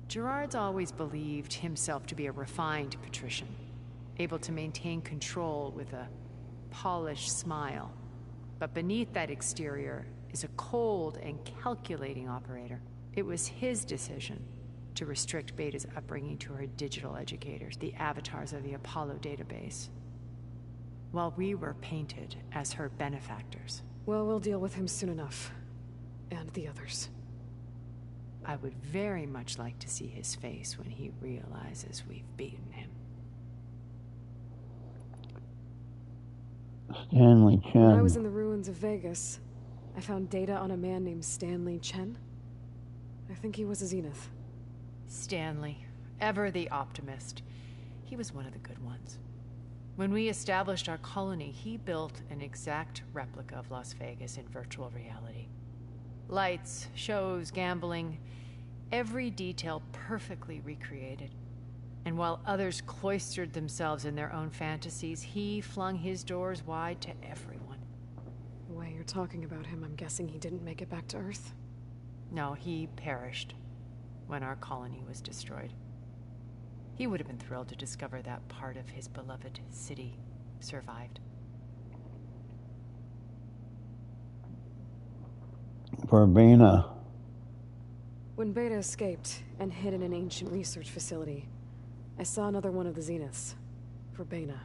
Gerard's always believed himself to be a refined patrician, able to maintain control with a polished smile. But beneath that exterior is a cold and calculating operator. It was his decision, to restrict Beta's upbringing to her digital educators, the avatars of the Apollo database, while we were painted as her benefactors. Well, we'll deal with him soon enough. And the others. I would very much like to see his face when he realizes we've beaten him. Stanley Chen. When I was in the ruins of Vegas, I found data on a man named Stanley Chen. I think he was a Zenith. Stanley, ever the optimist. He was one of the good ones. When we established our colony, he built an exact replica of Las Vegas in virtual reality. Lights, shows, gambling, every detail perfectly recreated. And while others cloistered themselves in their own fantasies, he flung his doors wide to everyone. The way you're talking about him, I'm guessing he didn't make it back to Earth? No, he perished when our colony was destroyed. He would have been thrilled to discover that part of his beloved city survived. Verbena. When Beta escaped and hid in an ancient research facility, I saw another one of the Zeniths. Verbena.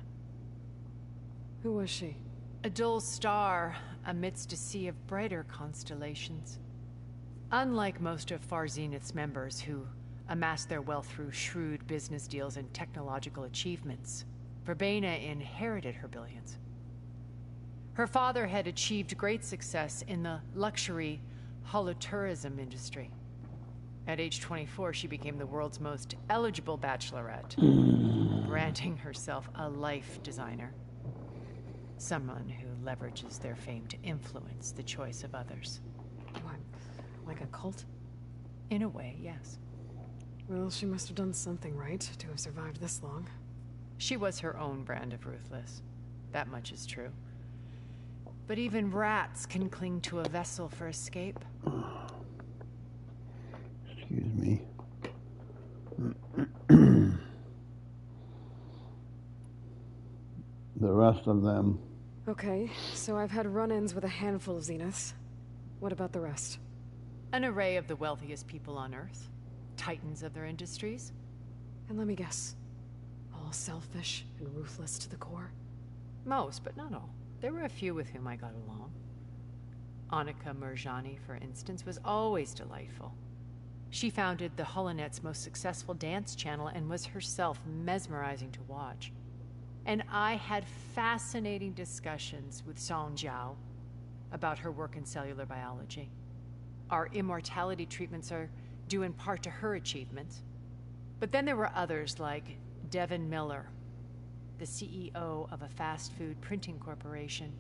Who was she? A dull star amidst a sea of brighter constellations. Unlike most of Far Zenith's members who amassed their wealth through shrewd business deals and technological achievements, Verbena inherited her billions. Her father had achieved great success in the luxury holotourism industry. At age 24, she became the world's most eligible bachelorette, branding herself a life designer. Someone who leverages their fame to influence the choice of others. What, like a cult? In a way, yes. Well, she must have done something right to have survived this long. She was her own brand of ruthless. That much is true. But even rats can cling to a vessel for escape. Excuse me. The rest of them. Okay, so I've had run-ins with a handful of Zeniths. What about the rest? An array of the wealthiest people on Earth. Titans of their industries. And let me guess. All selfish and ruthless to the core? Most, but not all. There were a few with whom I got along. Annika Murjani, for instance, was always delightful. She founded the HoloNet's most successful dance channel and was herself mesmerizing to watch. And I had fascinating discussions with Song Jiao about her work in cellular biology. Our immortality treatments are due in part to her achievements. But then there were others like Devin Miller, the CEO of a fast food printing corporation.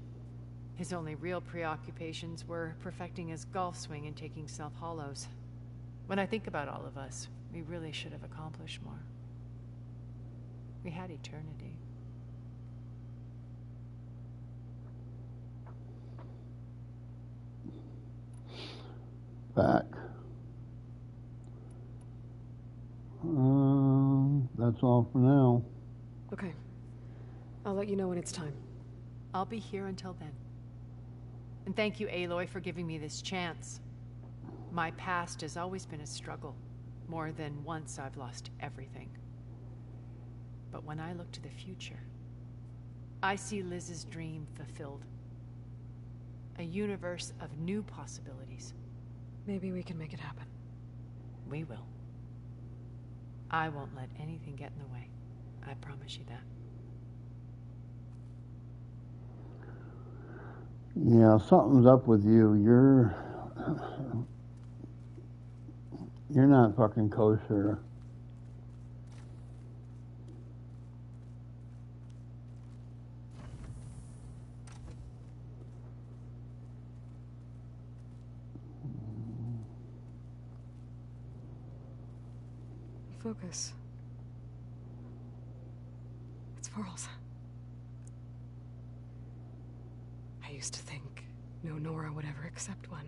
His only real preoccupations were perfecting his golf swing and taking self-hollows. When I think about all of us, we really should have accomplished more. We had eternity. Back. That's all for now. Okay. I'll let you know when it's time. I'll be here until then. And thank you, Aloy, for giving me this chance. My past has always been a struggle. More than once I've lost everything. But when I look to the future, I see Liz's dream fulfilled. A universe of new possibilities. Maybe we can make it happen. We will. I won't let anything get in the way. I promise you that. Yeah, something's up with you. You're not fucking kosher. Focus. It's Varl's. I used to think no Nora would ever accept one.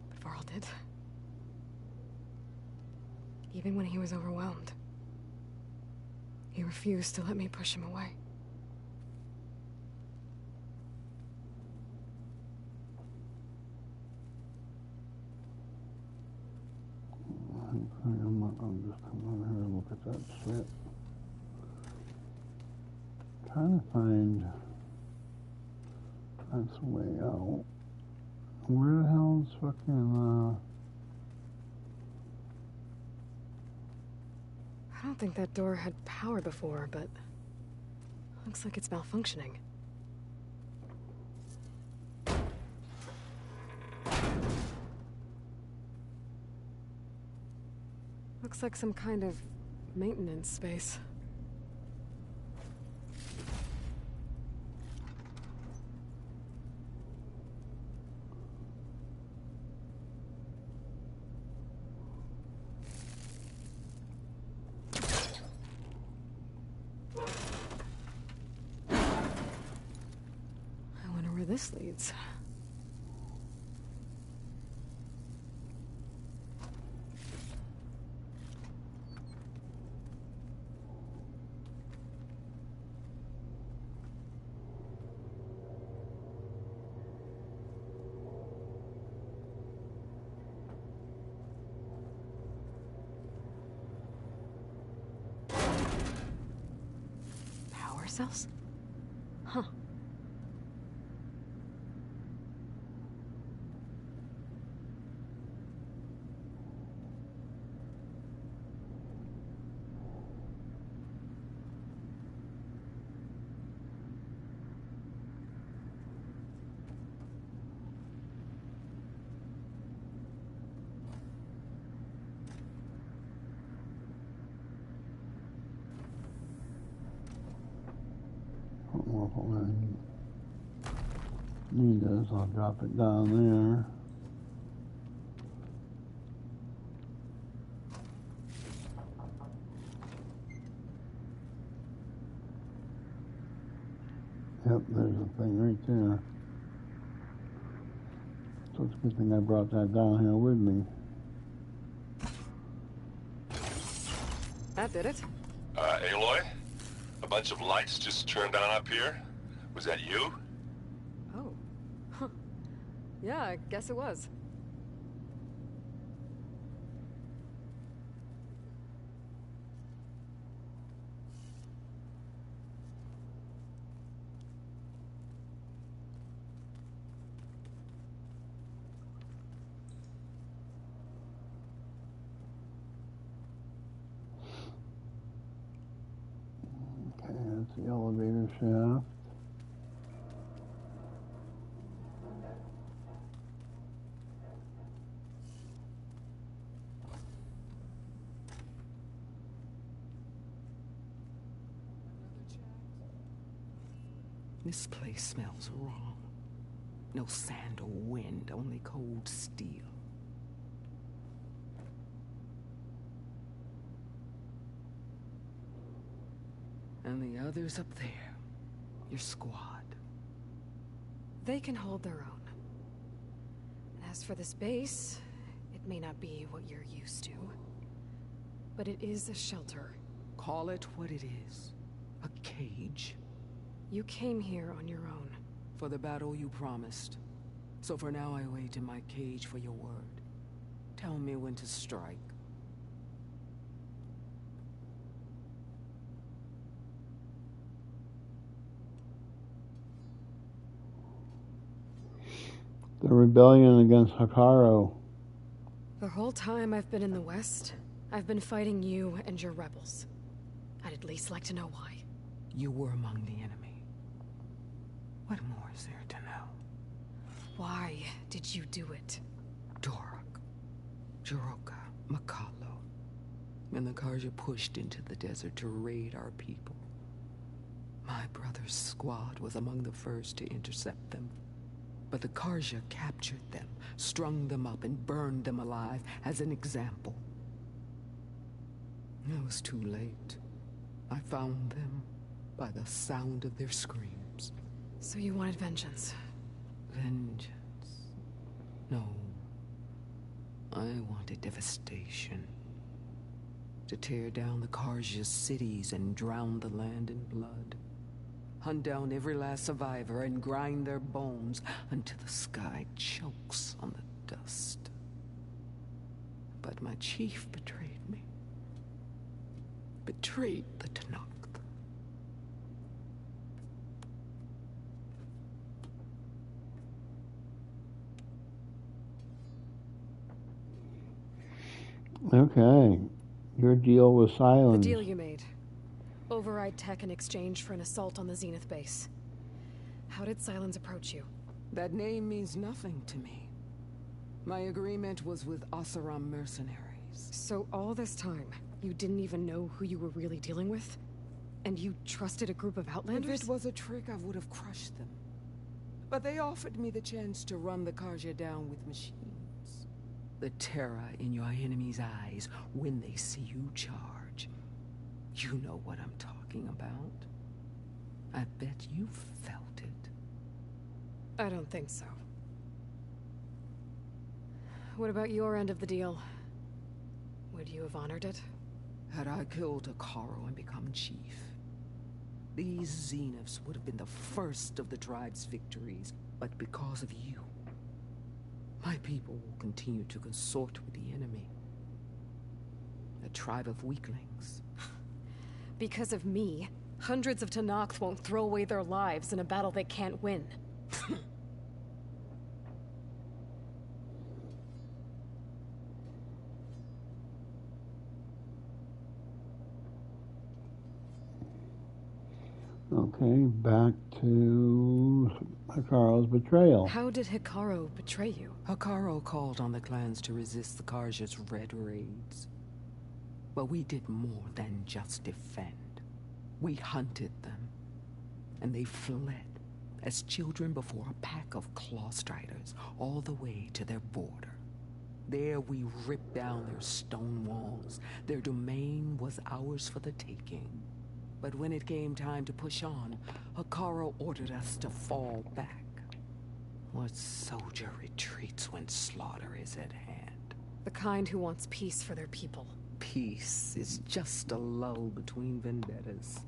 But Varl did. Even when he was overwhelmed. He refused to let me push him away. I'm just coming over here and look at that shit. Trying to find that's the way out. Where the hell's fucking I don't think that door had power before, but looks like it's malfunctioning. Looks like some kind of maintenance space. I wonder where this leads. Power cells? Huh. well, what I need is I'll drop it down there. Yep, there's a thing right there. So it's a good thing I brought that down here with me. That did it. Aloy? A bunch of lights just turned on up here? Was that you? Oh. Huh. Yeah, I guess it was. Okay, that's the elevator shaft. This place smells wrong. No sand or wind, only cold steel. And the others up there, your squad. They can hold their own. And as for this base, it may not be what you're used to. But it is a shelter. Call it what it is. A cage. You came here on your own. For the battle you promised. So for now I wait in my cage for your word. Tell me when to strike. The rebellion against Hikaru. The whole time I've been in the West, I've been fighting you and your rebels. I'd at least like to know why. You were among the enemy. What more is there to know? Why did you do it? Dorok, Jiroka, Makalo, and the Karja pushed into the desert to raid our people. My brother's squad was among the first to intercept them. But the Karja captured them, strung them up, and burned them alive as an example. It was too late. I found them by the sound of their screams. So you wanted vengeance? Vengeance? No. I wanted devastation. To tear down the Karja's cities and drown the land in blood. Hunt down every last survivor and grind their bones until the sky chokes on the dust. But my chief betrayed me. Betrayed the Tenakth. Okay. Your deal was silence. The deal you made. Override tech in exchange for an assault on the Zenith base. How did Silence approach you? That name means nothing to me. My agreement was with Oseram mercenaries. So all this time, you didn't even know who you were really dealing with? And you trusted a group of Outlanders? If it was a trick, I would have crushed them. But they offered me the chance to run the Karja down with machines. The terror in your enemy's eyes when they see you charge. You know what I'm talking about. I bet you felt it. I don't think so. What about your end of the deal? Would you have honored it? Had I killed Hekarro and become chief, these Zeniths would have been the first of the tribe's victories. But because of you, my people will continue to consort with the enemy. A tribe of weaklings. Because of me, hundreds of Tenakth won't throw away their lives in a battle they can't win. Okay, back to Hekarro's betrayal. How did Hekarro betray you? Hekarro called on the clans to resist the Karja's red raids. But we did more than just defend. We hunted them, and they fled as children before a pack of claw striders all the way to their border. There we ripped down their stone walls. Their domain was ours for the taking. But when it came time to push on, Hekarro ordered us to fall back. What soldier retreats when slaughter is at hand? The kind who wants peace for their people. Peace is just a lull between vendettas.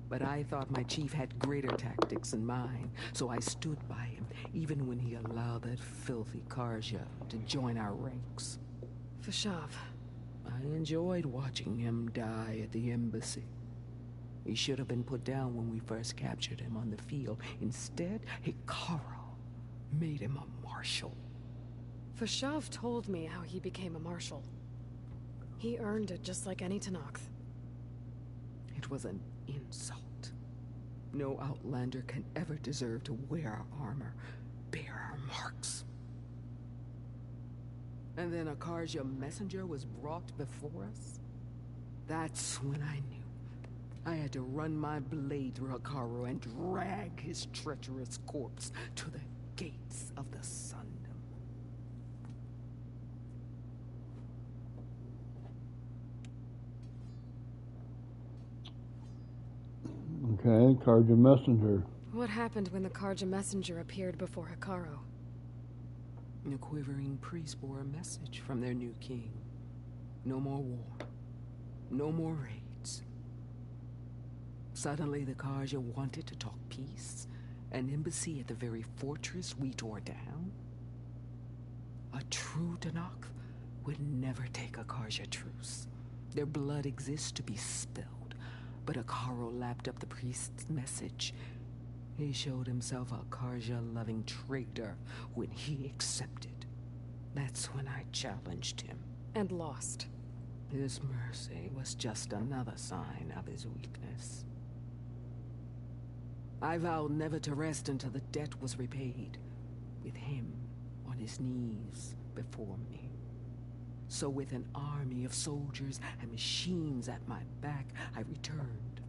But I thought my chief had greater tactics than mine, so I stood by him, even when he allowed that filthy Karja to join our ranks. Fashav. I enjoyed watching him die at the embassy. He should have been put down when we first captured him on the field. Instead, Hekarro made him a marshal. Fashav told me how he became a marshal. He earned it just like any Tenakth. It was an insult. No Outlander can ever deserve to wear our armor, bear our marks. And then a Karja messenger was brought before us? That's when I knew. I had to run my blade through Hekarro and drag his treacherous corpse to the gates of the Sundom. Okay, Karja messenger. What happened when the Karja messenger appeared before Hekarro? The quivering priests bore a message from their new king. No more war. No more raids. Suddenly the Karja wanted to talk peace. An embassy at the very fortress we tore down? A true Tenakth would never take a Karja truce. Their blood exists to be spilled. But Hekarro lapped up the priest's message. He showed himself a Karja-loving traitor when he accepted. That's when I challenged him. And lost. His mercy was just another sign of his weakness. I vowed never to rest until the debt was repaid, with him on his knees before me. So with an army of soldiers and machines at my back, I returned.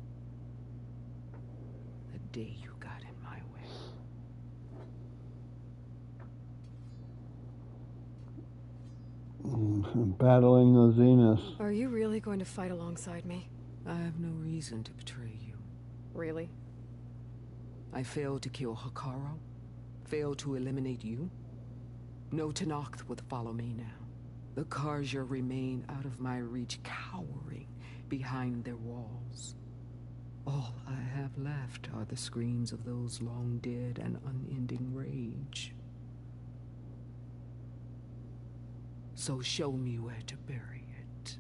The day you got in my way. Battling the Zeniths. Are you really going to fight alongside me? I have no reason to betray you. Really? I failed to kill Hekarro, failed to eliminate you. No Tenakth would follow me now. The Karja remain out of my reach, cowering behind their walls. All I have left are the screams of those long dead and unending rage. So show me where to bury it.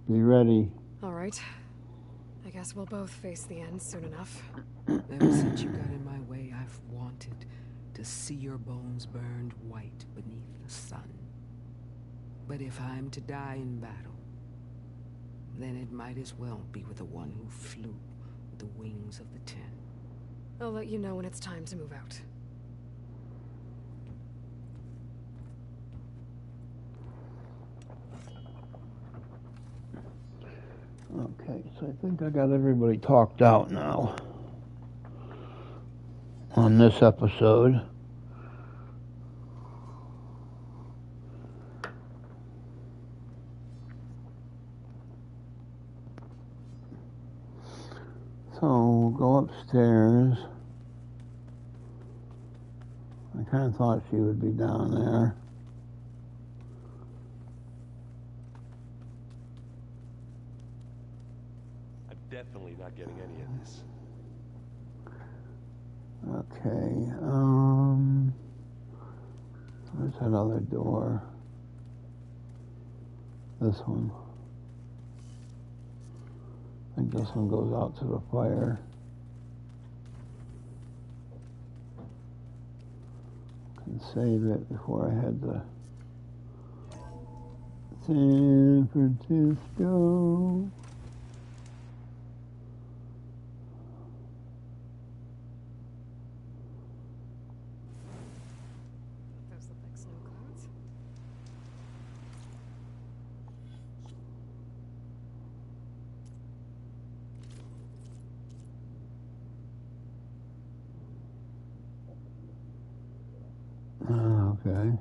Be ready. All right. I guess we'll both face the end soon enough. Ever since you got in my way, I've wanted to see your bones burned white beneath the sun. But if I'm to die in battle, then it might as well be with the one who flew with the wings of the 10. I'll let you know when it's time to move out. Okay, so I think I got everybody talked out now on this episode. So we'll go upstairs. I kind of thought she would be down there. I'm definitely not getting any of this. Okay, where's that other door? This one. I think this one goes out to the fire. Can save it before I head to San Francisco. Those look like snow clouds. Okay.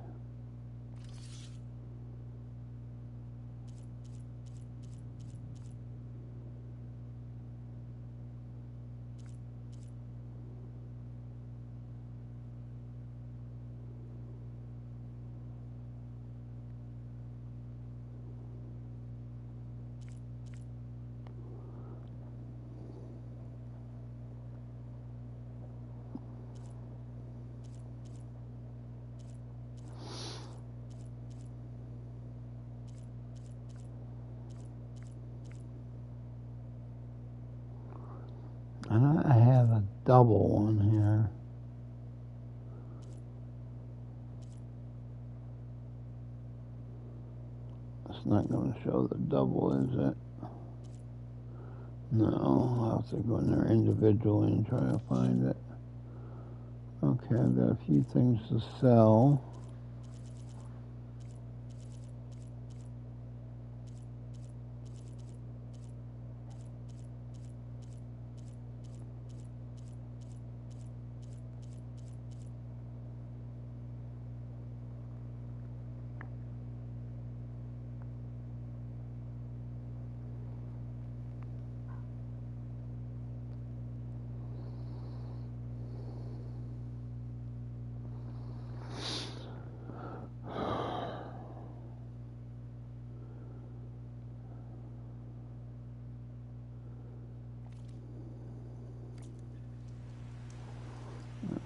And I have a double one here. It's not going to show the double, is it? No, I'll have to go in there individually and try to find it. Okay, I've got a few things to sell.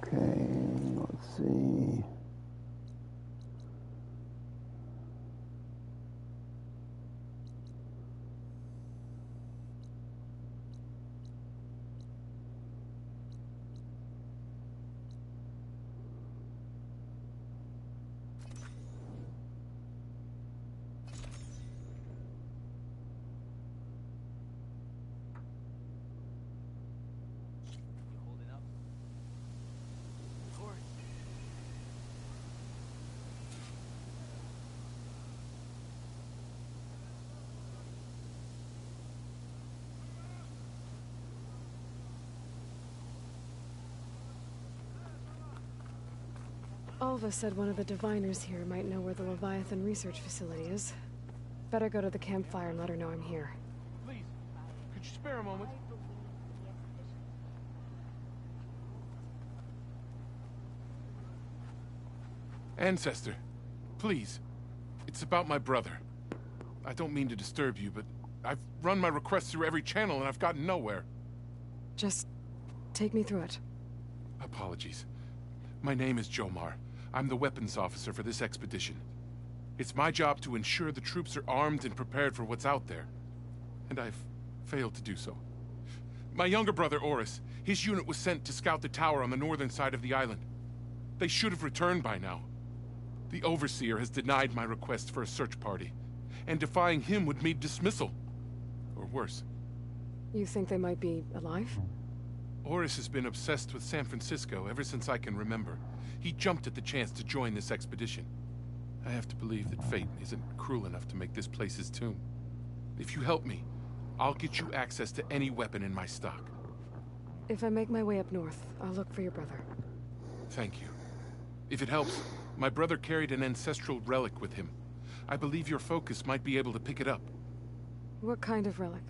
Okay, let's see. Alva said one of the diviners here might know where the Leviathan research facility is. Better go to the campfire and let her know I'm here. Please, could you spare a moment? Ancestor, please. It's about my brother. I don't mean to disturb you, but I've run my request through every channel and I've gotten nowhere. Just take me through it. Apologies. My name is Jomar. I'm the weapons officer for this expedition. It's my job to ensure the troops are armed and prepared for what's out there. And I've failed to do so. My younger brother, Oris, his unit was sent to scout the tower on the northern side of the island. They should have returned by now. The Overseer has denied my request for a search party, and defying him would mean dismissal. Or worse. You think they might be alive? Oris has been obsessed with San Francisco ever since I can remember. He jumped at the chance to join this expedition. I have to believe that fate isn't cruel enough to make this place his tomb. If you help me, I'll get you access to any weapon in my stock. If I make my way up north, I'll look for your brother. Thank you. If it helps, my brother carried an ancestral relic with him. I believe your focus might be able to pick it up. What kind of relic?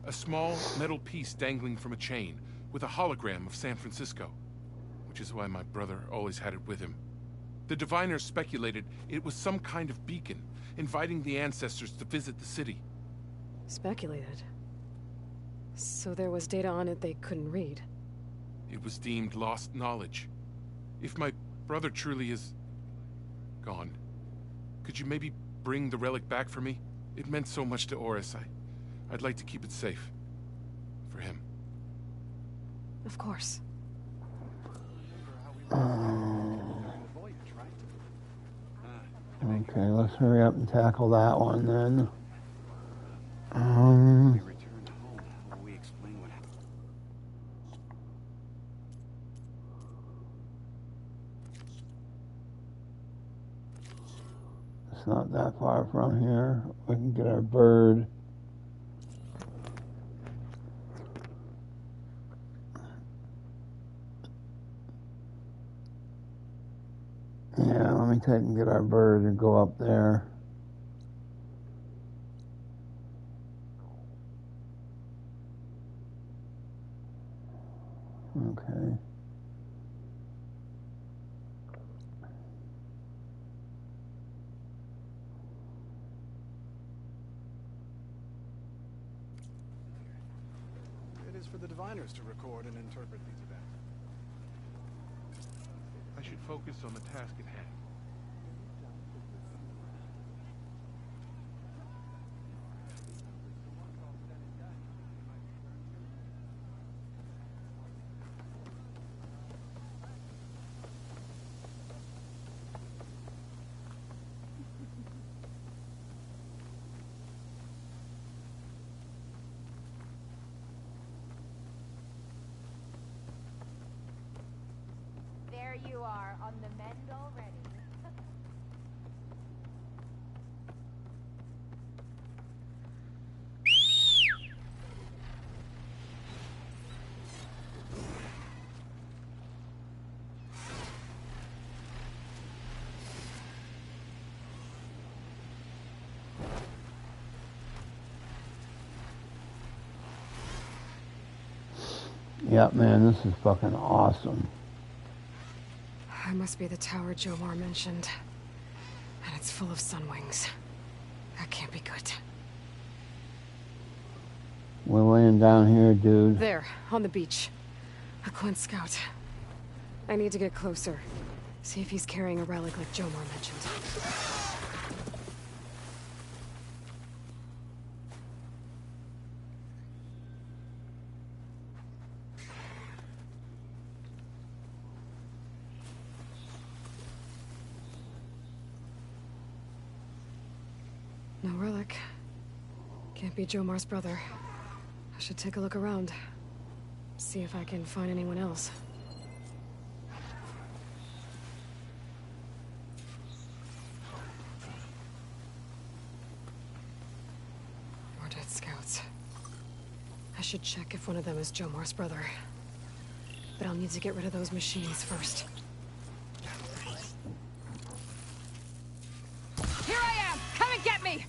A small metal piece dangling from a chain, with a hologram of San Francisco. Which is why my brother always had it with him. The diviners speculated it was some kind of beacon, inviting the ancestors to visit the city. Speculated? So there was data on it they couldn't read? It was deemed lost knowledge. If my brother truly is gone, could you maybe bring the relic back for me? It meant so much to Oris. I'd like to keep it safe. For him. Of course. Okay, let's hurry up and tackle that one then. It's not that far from here. We can get our bird. Yeah, let me take and get our bird and go up there. Okay. It is for the diviners to record and interpret these events. I should focus on the task at hand. There you are, on the mend already. Yep, man, this is fucking awesome. That must be the tower Jomar mentioned. And it's full of sunwings. That can't be good. We're laying down here, dude. There, on the beach. A Quint scout. I need to get closer. See if he's carrying a relic like Jomar mentioned. No relic. Can't be Jomar's brother. I should take a look around. See if I can find anyone else. More dead scouts. I should check if one of them is Jomar's brother. But I'll need to get rid of those machines first. Here I am! Come and get me!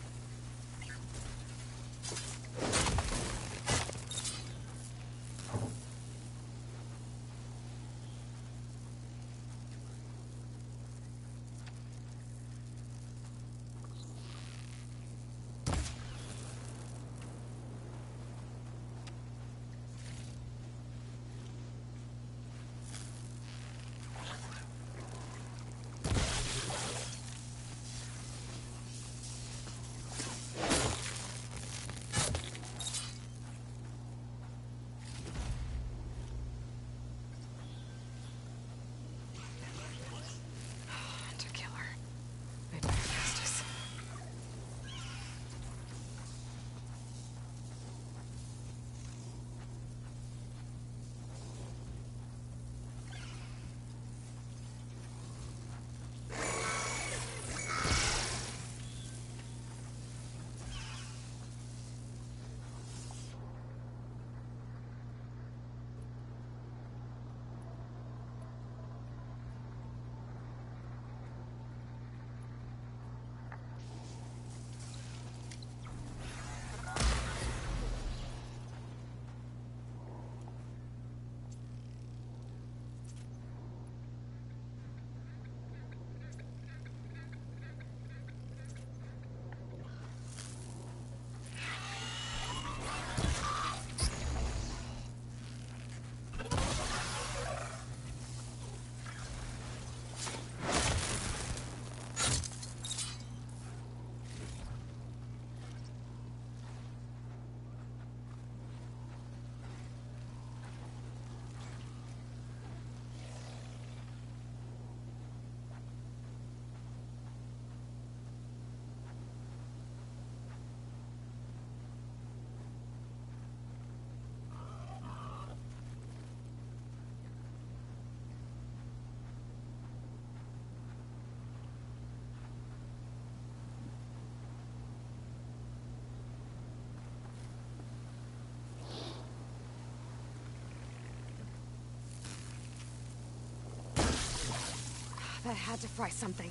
That had to fry something.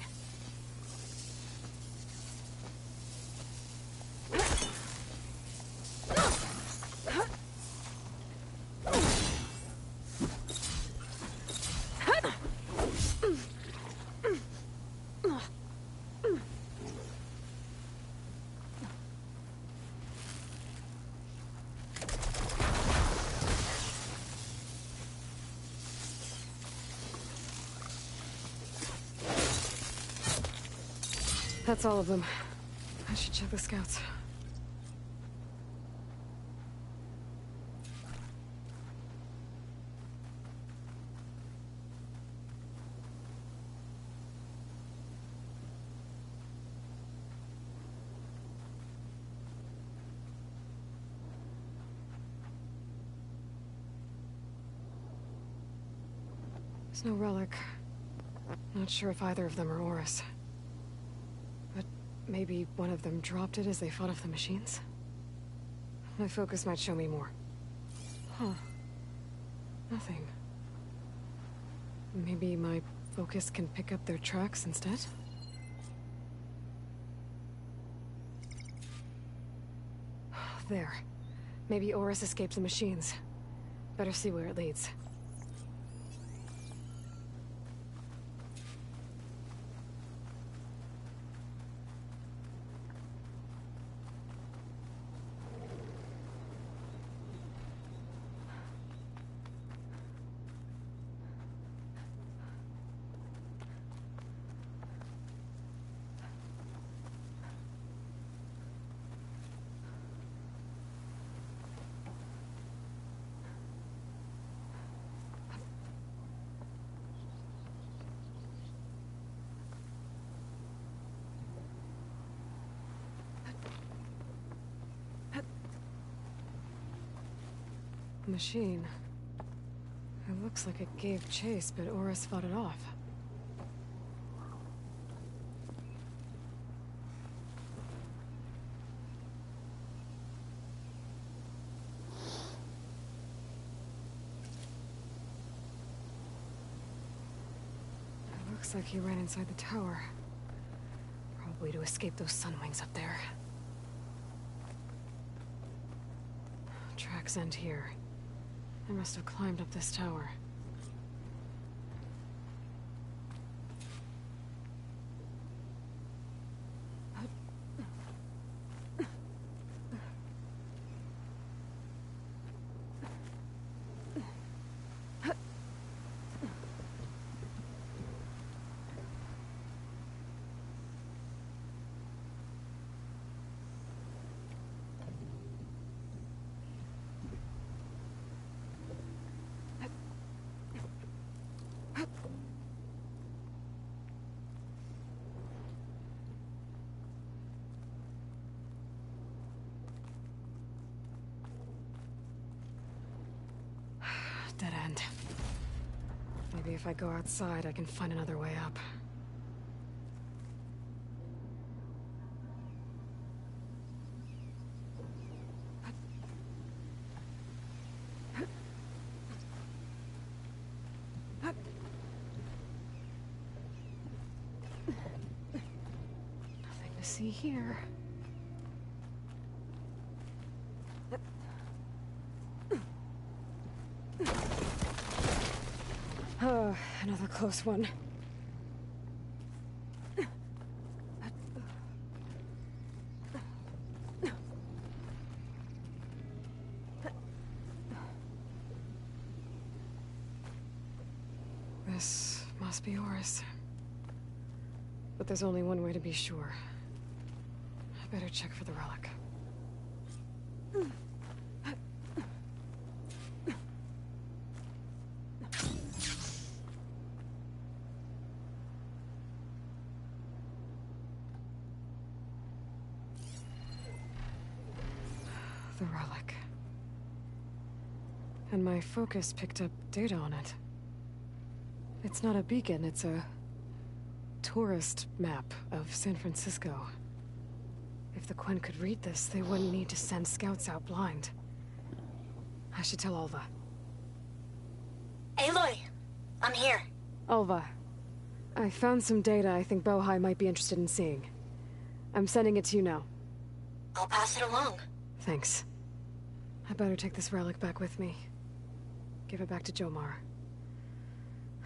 That's all of them. I should check the scouts. There's no relic. Not sure if either of them are Oris. Maybe one of them dropped it as they fought off the machines? My focus might show me more. Huh. Nothing. Maybe my focus can pick up their tracks instead? There. Maybe Oris escaped the machines. Better see where it leads. Machine. It looks like it gave chase, but Oris fought it off. It looks like he ran inside the tower. Probably to escape those sunwings up there. Tracks end here. I must have climbed up this tower. Dead end. Maybe if I go outside, I can find another way up. Nothing to see here. Oh, another close one. This must be Oris. But there's only one way to be sure. I better check for the relic. The relic. And my focus picked up data on it. It's not a beacon, it's a tourist map of San Francisco. If the Quen could read this, they wouldn't need to send scouts out blind. I should tell Alva. Aloy! I'm here. Alva, I found some data I think Bohai might be interested in seeing. I'm sending it to you now. I'll pass it along. Thanks. I better take this relic back with me. Give it back to Jomar.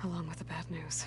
Along with the bad news.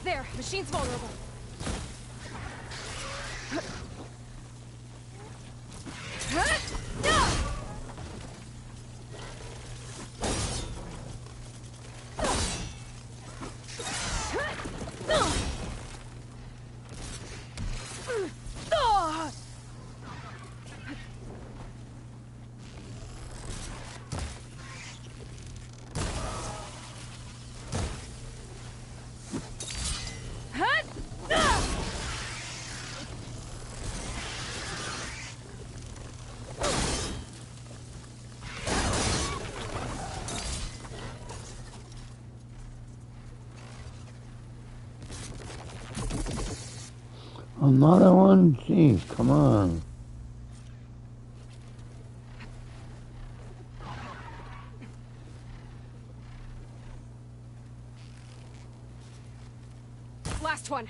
There, machine's vulnerable. Another one? Jeez, come on. Last one.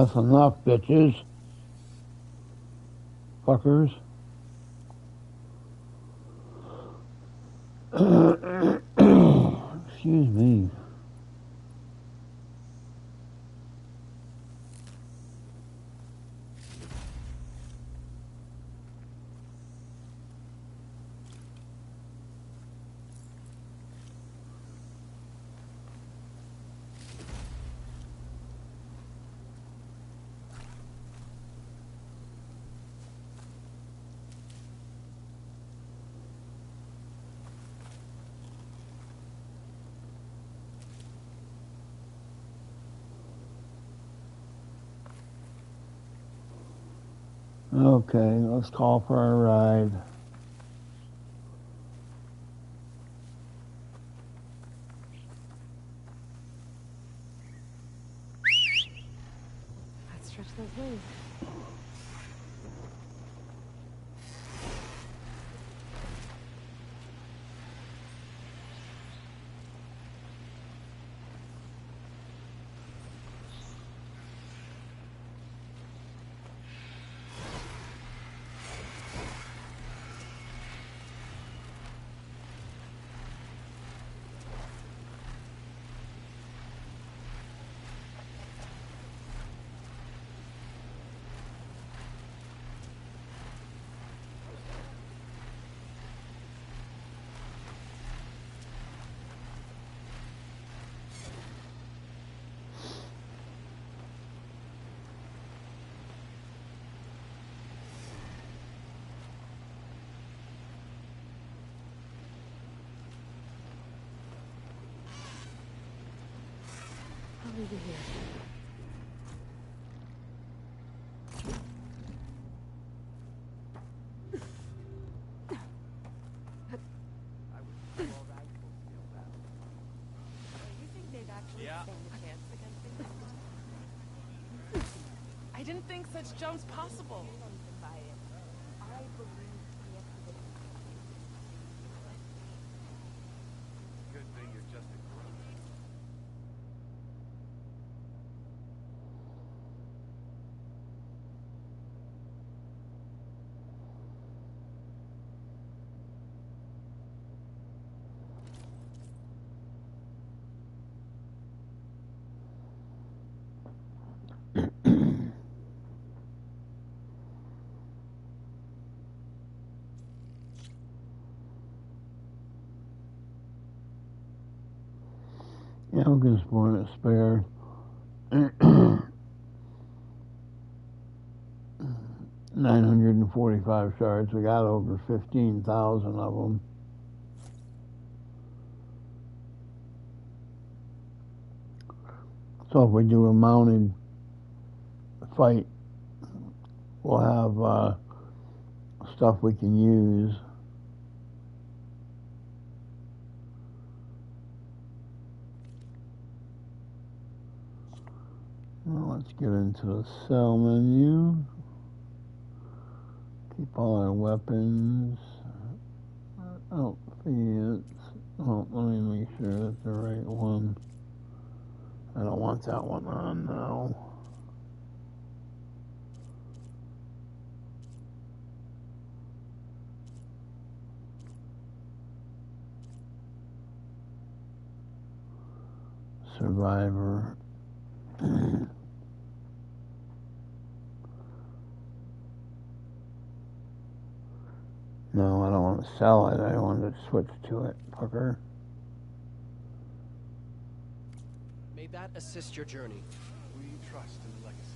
That's enough, bitches. Fuckers. Excuse me. Okay, let's call for a ride. Let's stretch those wings. I'll leave you here. I didn't think such jumps possible. Good thing you're just a grunt. Yeah, I'm gonna spawn a spare. 945 shards. We got over 15,000 of them. So if we do a mounted fight, we'll have stuff we can use. Well, let's get into the cell menu. Keep all our weapons. Outfits. Oh, let me make sure that's the right one. I don't want that one on now. Survivor. No, I don't want to sell it. I want to switch to it, fucker. May that assist your journey. We trust in the legacy.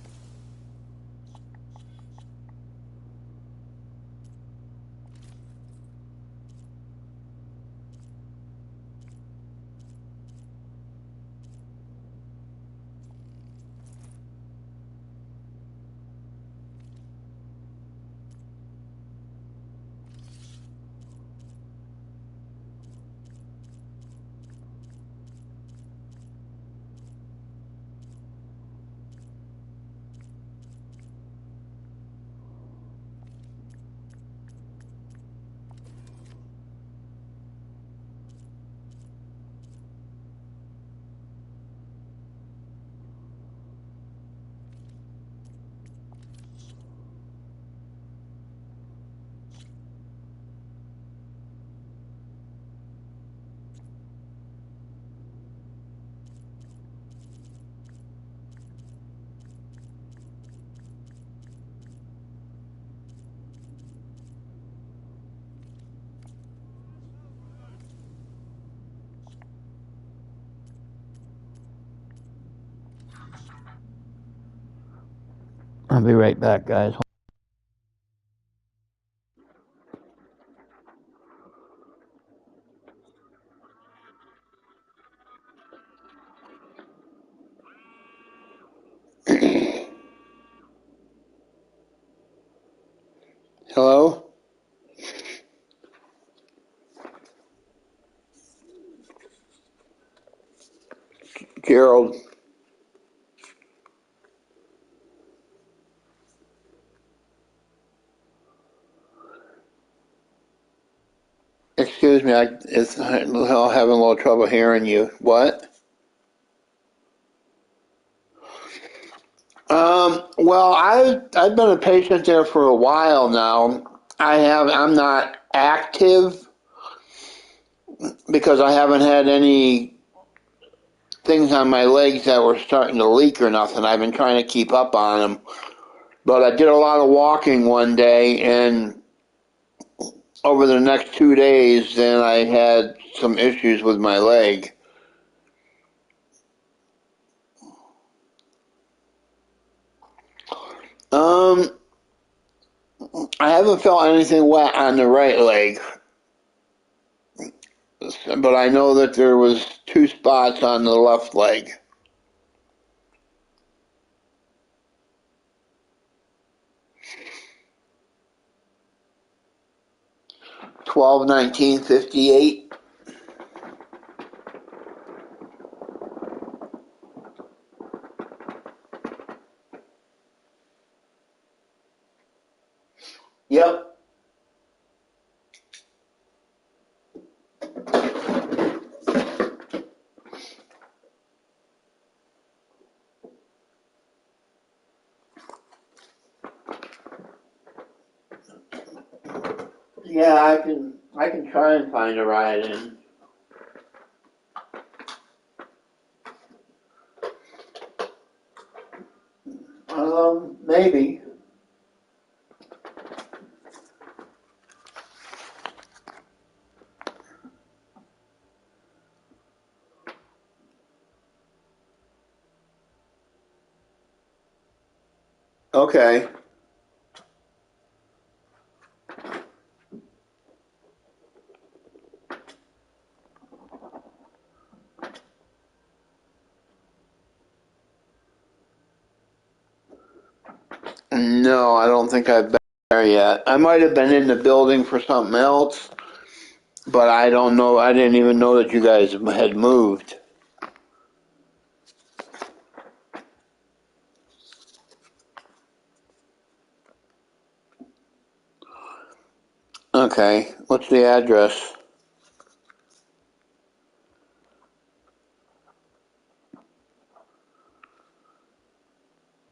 I'll be right back, guys. Hello? Gerald. Excuse me, I'm having a little trouble hearing you. What? Well, I've been a patient there for a while now. I'm not active because I haven't had any things on my legs that were starting to leak or nothing. I've been trying to keep up on them. But I did a lot of walking one day, and over the next 2 days, then I had some issues with my leg. Um, I haven't felt anything wet on the right leg, but I know that there was 2 spots on the left leg. 12/19/58. Yep. Yeah, I can try and find a ride in. Maybe. Okay. No, I don't think I've been there yet. I might have been in the building for something else, but I don't know. I didn't even know that you guys had moved. Okay. What's the address?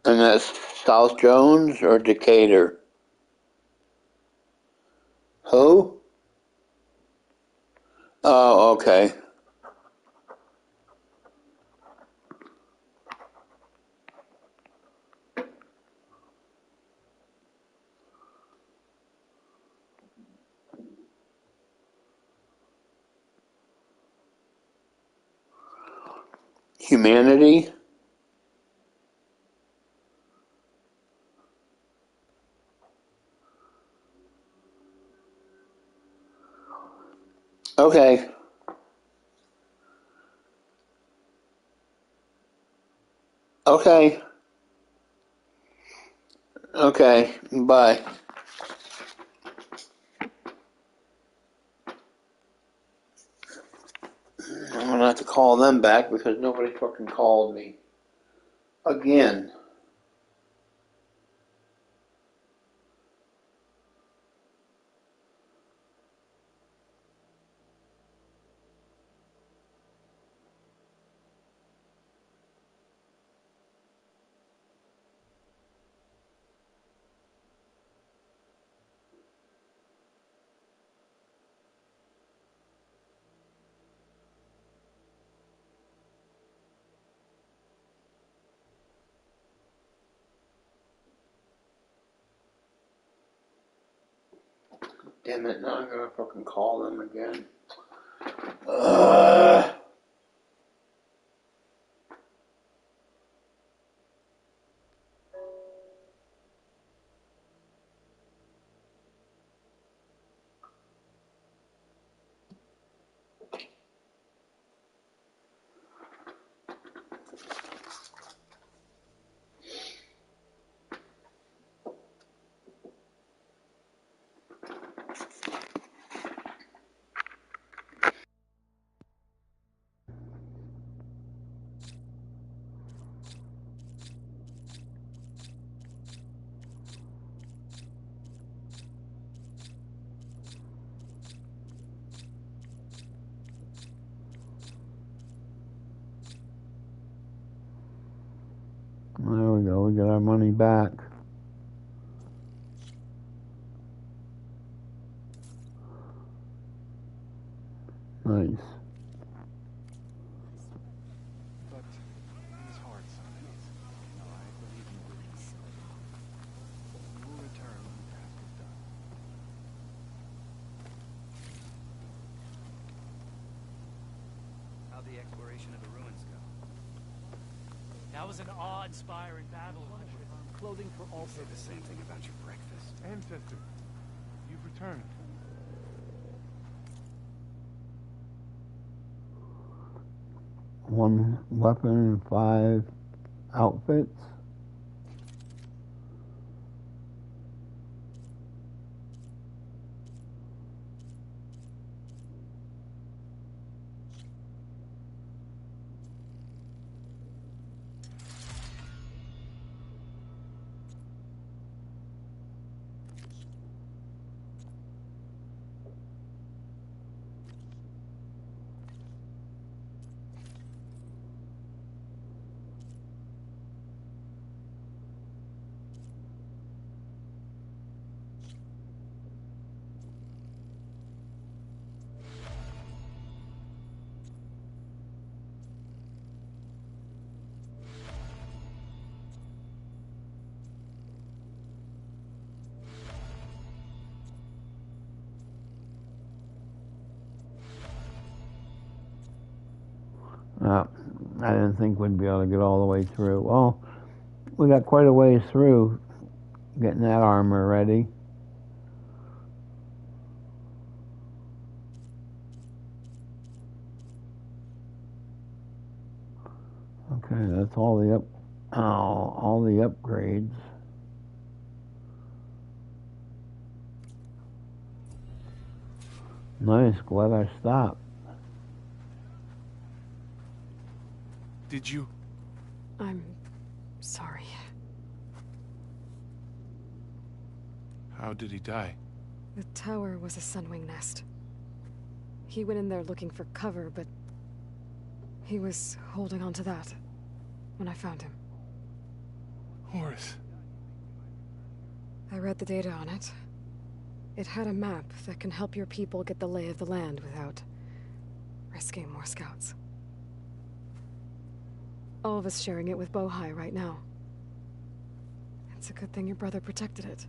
And that's South Jones or Decatur? Who? Oh, okay. Humanity? Okay. Okay. Okay. Bye. I'm gonna have to call them back because nobody fucking called me. Again. Damn it, now I'm gonna fucking call them again. Ugh. get our money back. Nice. But these hard Sundays. No, I believe in you. You will return when the task is done. How'd the exploration of the ruins go? That was an awe-inspiring battle. Clothing for all Say the same thing about your breakfast. Ancestor, you've returned. One weapon and 5 outfits. I didn't think we'd be able to get all the way through. Well, we got quite a ways through getting that armor ready. Okay, that's all the all the upgrades. Nice, glad I stopped. Did you? I'm sorry. How did he die? The tower was a sunwing nest. He went in there looking for cover, but he was holding on to that when I found him. Horace. I read the data on it. It had a map that can help your people get the lay of the land without risking more scouts. All of us sharing it with Bohai right now. It's a good thing your brother protected it.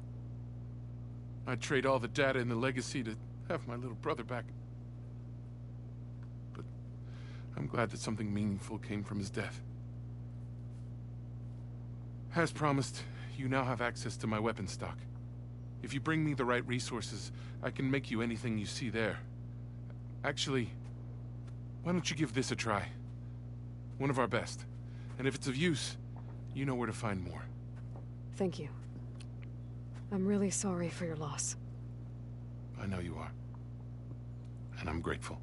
I'd trade all the data in the legacy to have my little brother back. But I'm glad that something meaningful came from his death. As promised, you now have access to my weapon stock. If you bring me the right resources, I can make you anything you see there. Actually, why don't you give this a try? One of our best. And if it's of use, you know where to find more. Thank you. I'm really sorry for your loss. I know you are. And I'm grateful.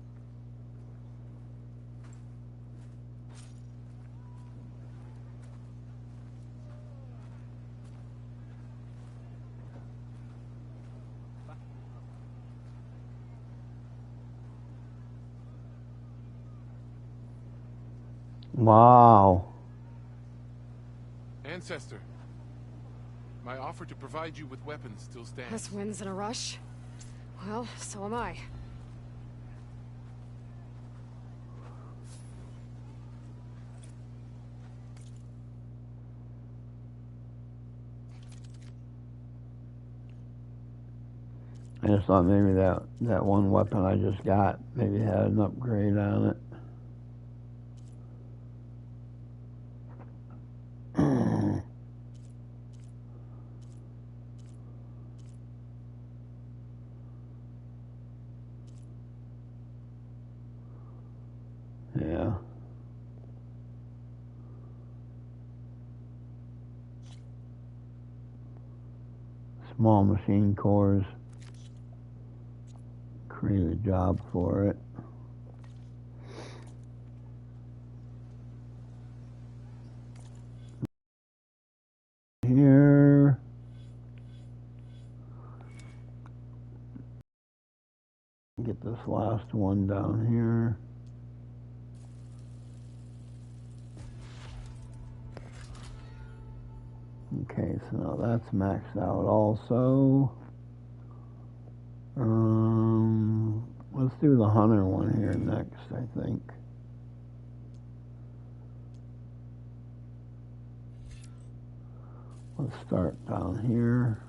Wow. Ancestor, my offer to provide you with weapons still stands. Hess wins in a rush? Well, so am I. I just thought maybe that one weapon I just got maybe had an upgrade on it. Yeah. Small machine cores. Create a job for it. Here. Get this last one down here. Okay, so now that's maxed out also. Let's do the hunter one here next, I think. Let's start down here.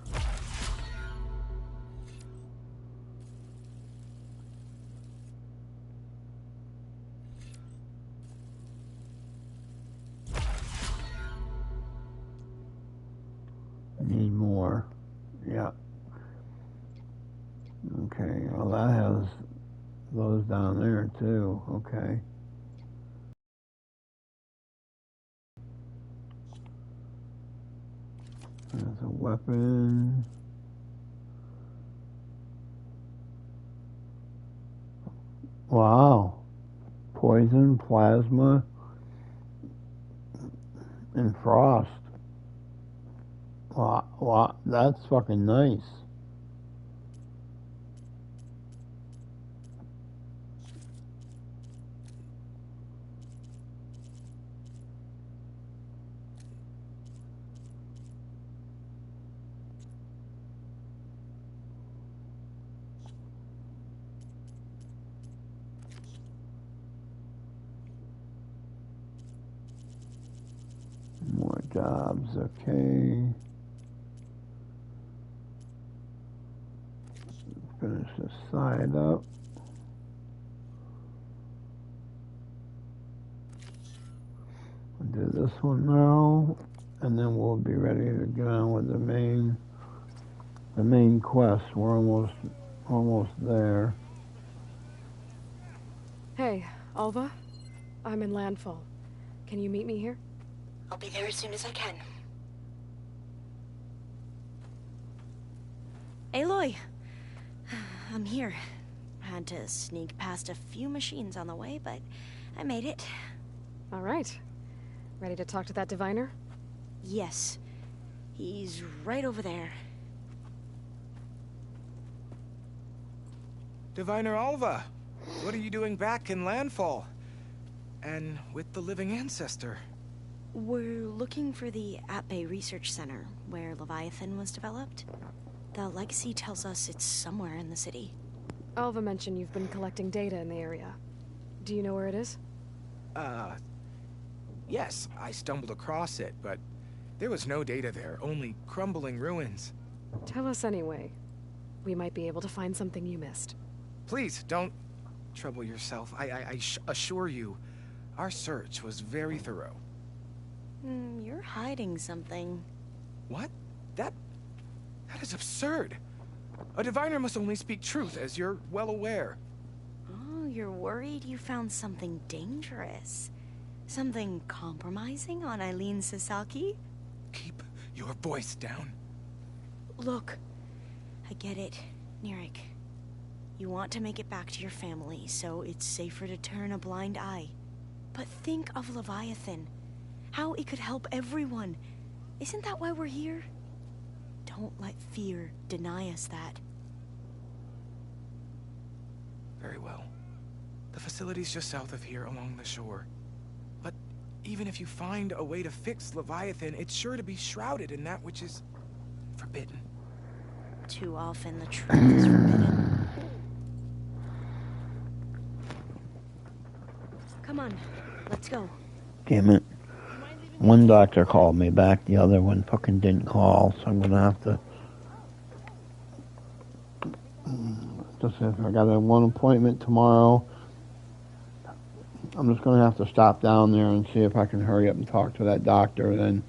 Need more. Yeah. Okay, well that has those down there too. Okay. There's a weapon. Wow. Poison, plasma, and frost. Wow, that's fucking nice. More jobs, okay. Finish this side up. I'll do this one now, and then we'll be ready to get on with the main quest. We're almost there. Hey, Alva. I'm in landfall. Can you meet me here? I'll be there as soon as I can. Aloy! I'm here. Had to sneak past a few machines on the way, but I made it. All right. Ready to talk to that diviner? Yes. He's right over there. Diviner Alva, what are you doing back in Landfall? And with the living ancestor? We're looking for the At-Bay Research Center, where Leviathan was developed. The legacy tells us it's somewhere in the city. Alva mentioned you've been collecting data in the area. Do you know where it is? Yes, I stumbled across it, but there was no data there, only crumbling ruins. Tell us anyway. We might be able to find something you missed. Please, don't trouble yourself. I assure you, our search was very thorough. You're hiding something. What? That is absurd. A diviner must only speak truth, as you're well aware. Oh, you're worried you found something dangerous? Something compromising on Eileen Sasaki? Keep your voice down. Look, I get it, Nirik. You want to make it back to your family, so it's safer to turn a blind eye. But think of Leviathan. How it could help everyone. Isn't that why we're here? Don't let fear deny us that. Very well. The facility's just south of here, along the shore. But even if you find a way to fix Leviathan, it's sure to be shrouded in that which is forbidden. Too often the truth is forbidden. Come on, let's go. Damn it. One doctor called me back, the other one fucking didn't call, so I'm gonna have to... Just if I got one appointment tomorrow, I'm just gonna have to stop down there and see if I can hurry up and talk to that doctor, then...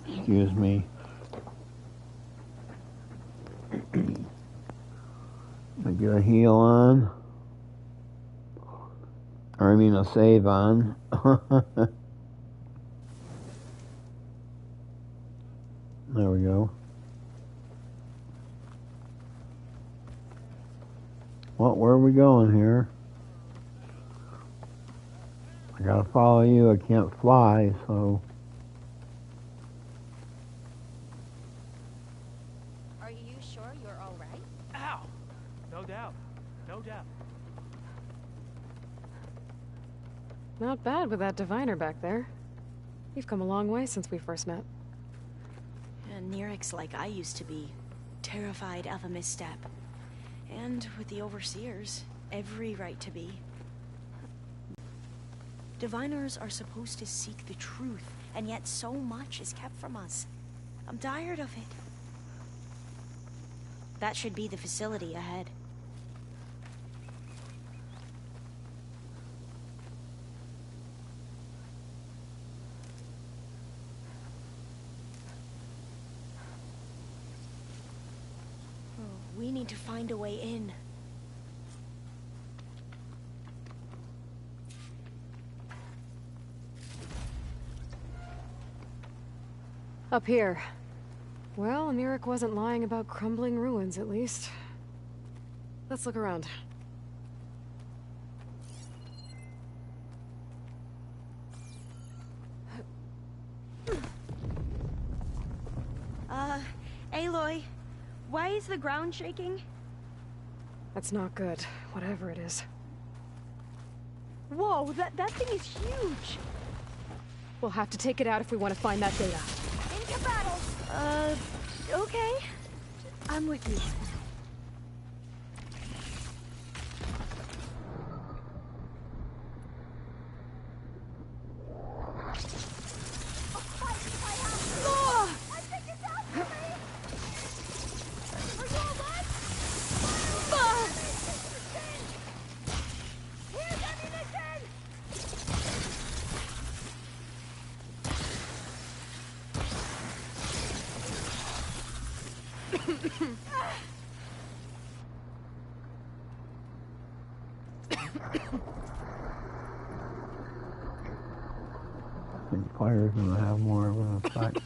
Excuse me. I get a heal on. Or I mean a save on. There we go. Well, where are we going here? I gotta follow you, I can't fly, so... Are you sure you're all right? Ow! No doubt. No doubt. Not bad with that diviner back there. You've come a long way since we first met. And Nerek's like I used to be, terrified of a misstep. And with the Overseers, every right to be. Diviners are supposed to seek the truth, and yet so much is kept from us. I'm tired of it. That should be the facility ahead. We need to find a way in. Up here. Well, Nerek wasn't lying about crumbling ruins, at least. Let's look around. Aloy, why is the ground shaking? That's not good, whatever it is. Whoa, that thing is huge! We'll have to take it out if we want to find that data. Into battle! Okay. I'm with you. I think fire's gonna have more of an effect.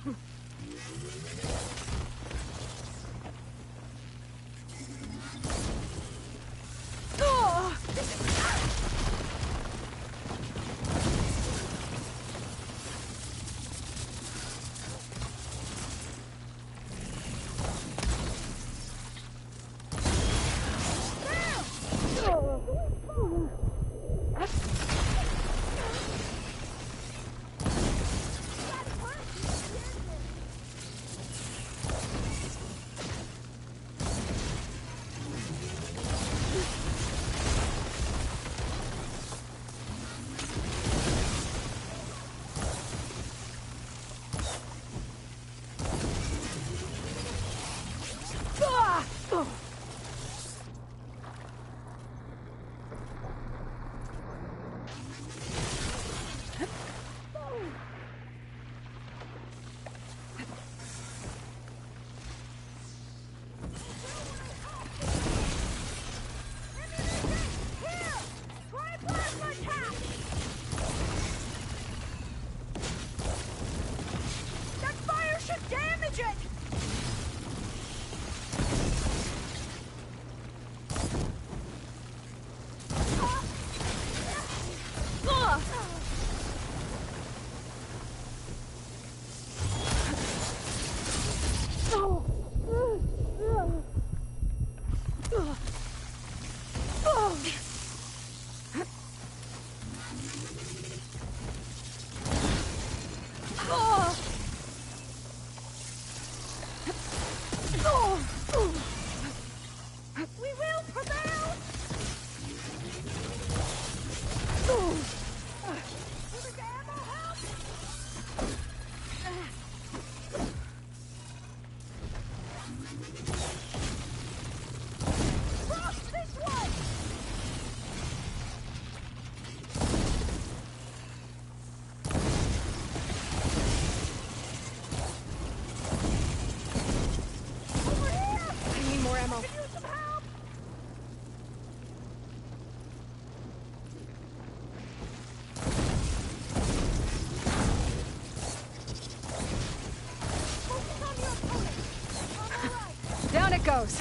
Down it goes.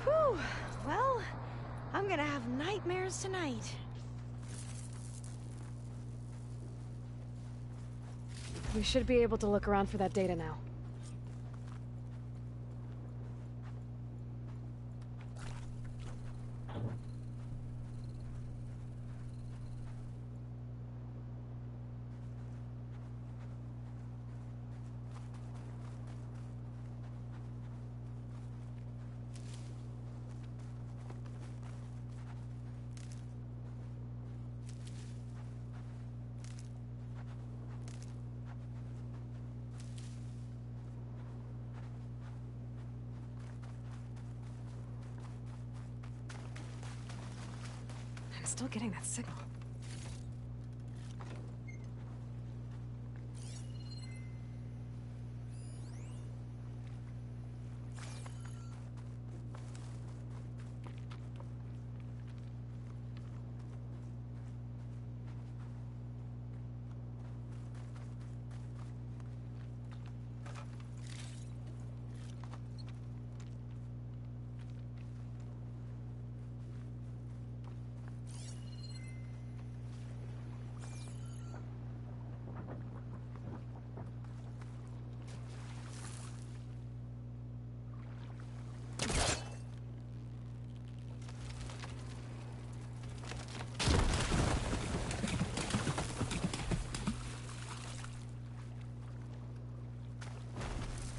Whew. Well, I'm gonna have nightmares tonight. We should be able to look around for that data now. I'm still getting that signal.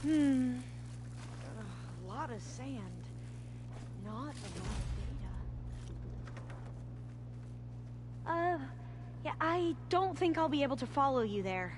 A lot of sand. Not a lot of data. Yeah, I don't think I'll be able to follow you there.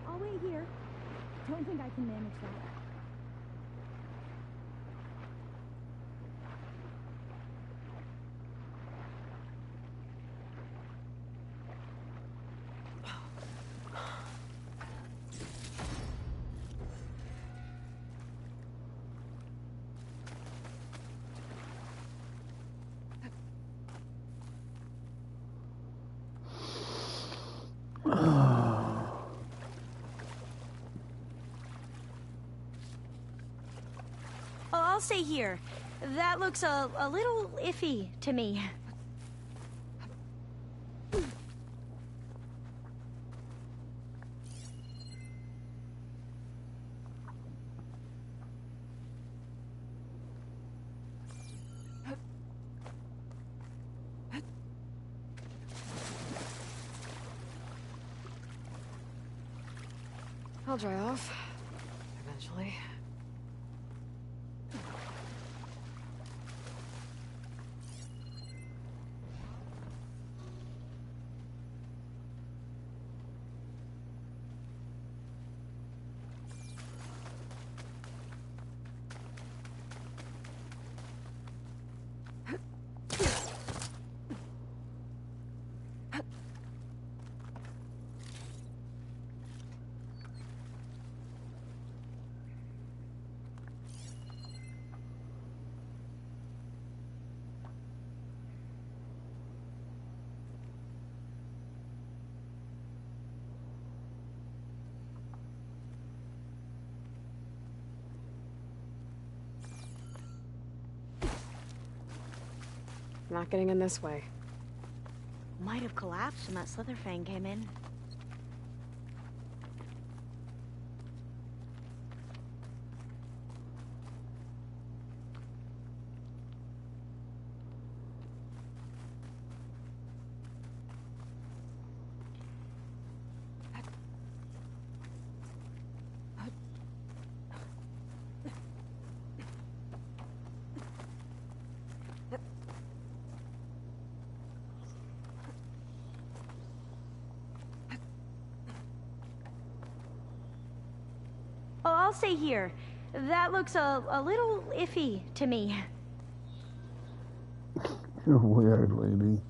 I'll wait here. Don't think I can manage that. I'll stay here. That looks a little iffy to me. I'll dry off. Eventually. Not getting in this way. Might have collapsed when that Slitherfang came in. I'll stay here. That looks a little iffy to me. You're weird, lady.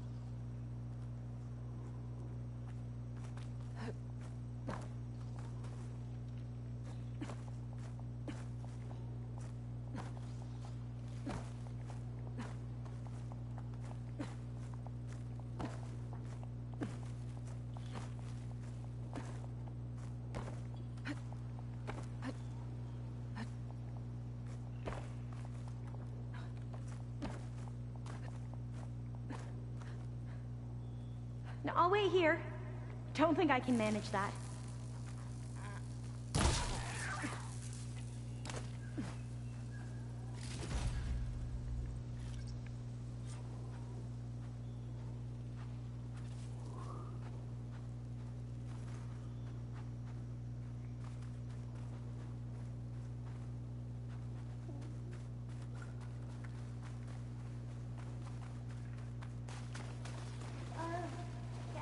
Now, I'll wait here. Don't think I can manage that.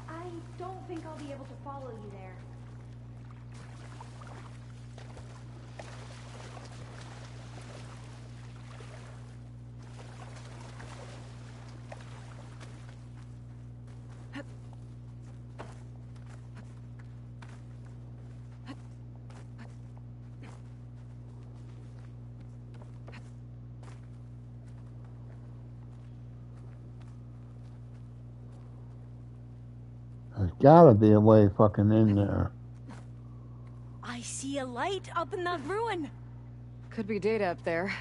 I don't think I'll be able to follow you there. There's gotta be a way fucking in there. I see a light up in that ruin. Could be data up there.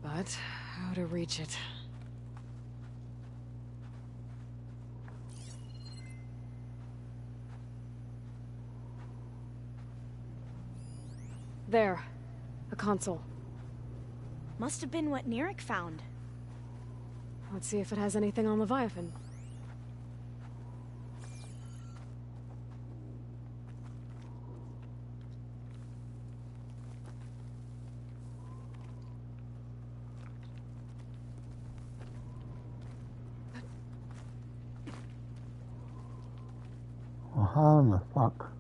But how to reach it? There. A console. Must have been what Neric found. Let's see if it has anything on Leviathan. Well, how in the fuck?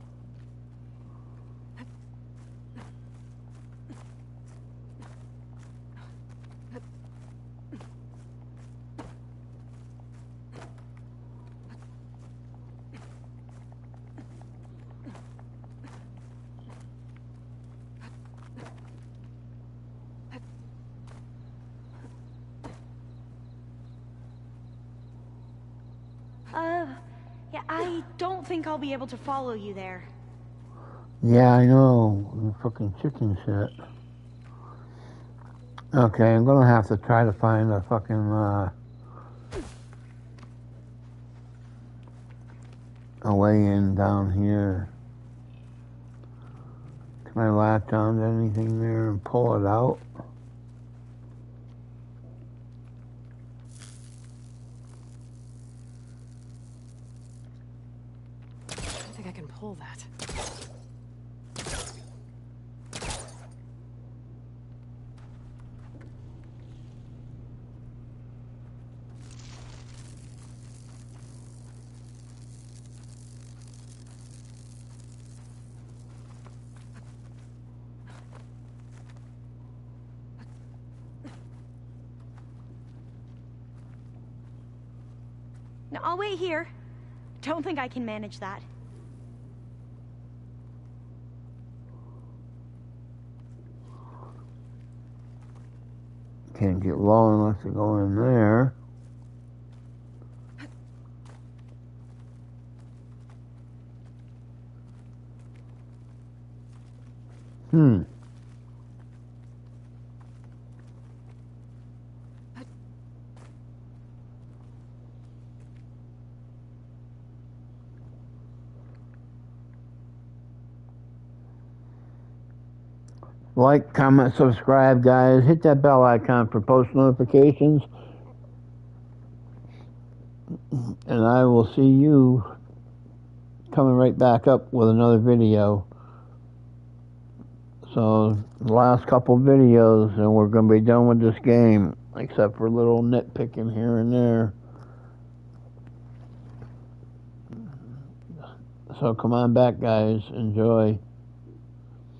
Yeah, I don't think I'll be able to follow you there. Yeah, I know. The fucking chicken shit. Okay, I'm gonna have to try to find a fucking, a way in down here. Can I latch on to anything there and pull it out? I think I can pull that. Now, I'll wait here. Don't think I can manage that. Can't get low unless I go in there. Like, comment, subscribe, guys. Hit that bell icon for post notifications. And I will see you coming right back up with another video. So, the last couple videos, and we're going to be done with this game, except for a little nitpicking here and there. So, come on back, guys. Enjoy.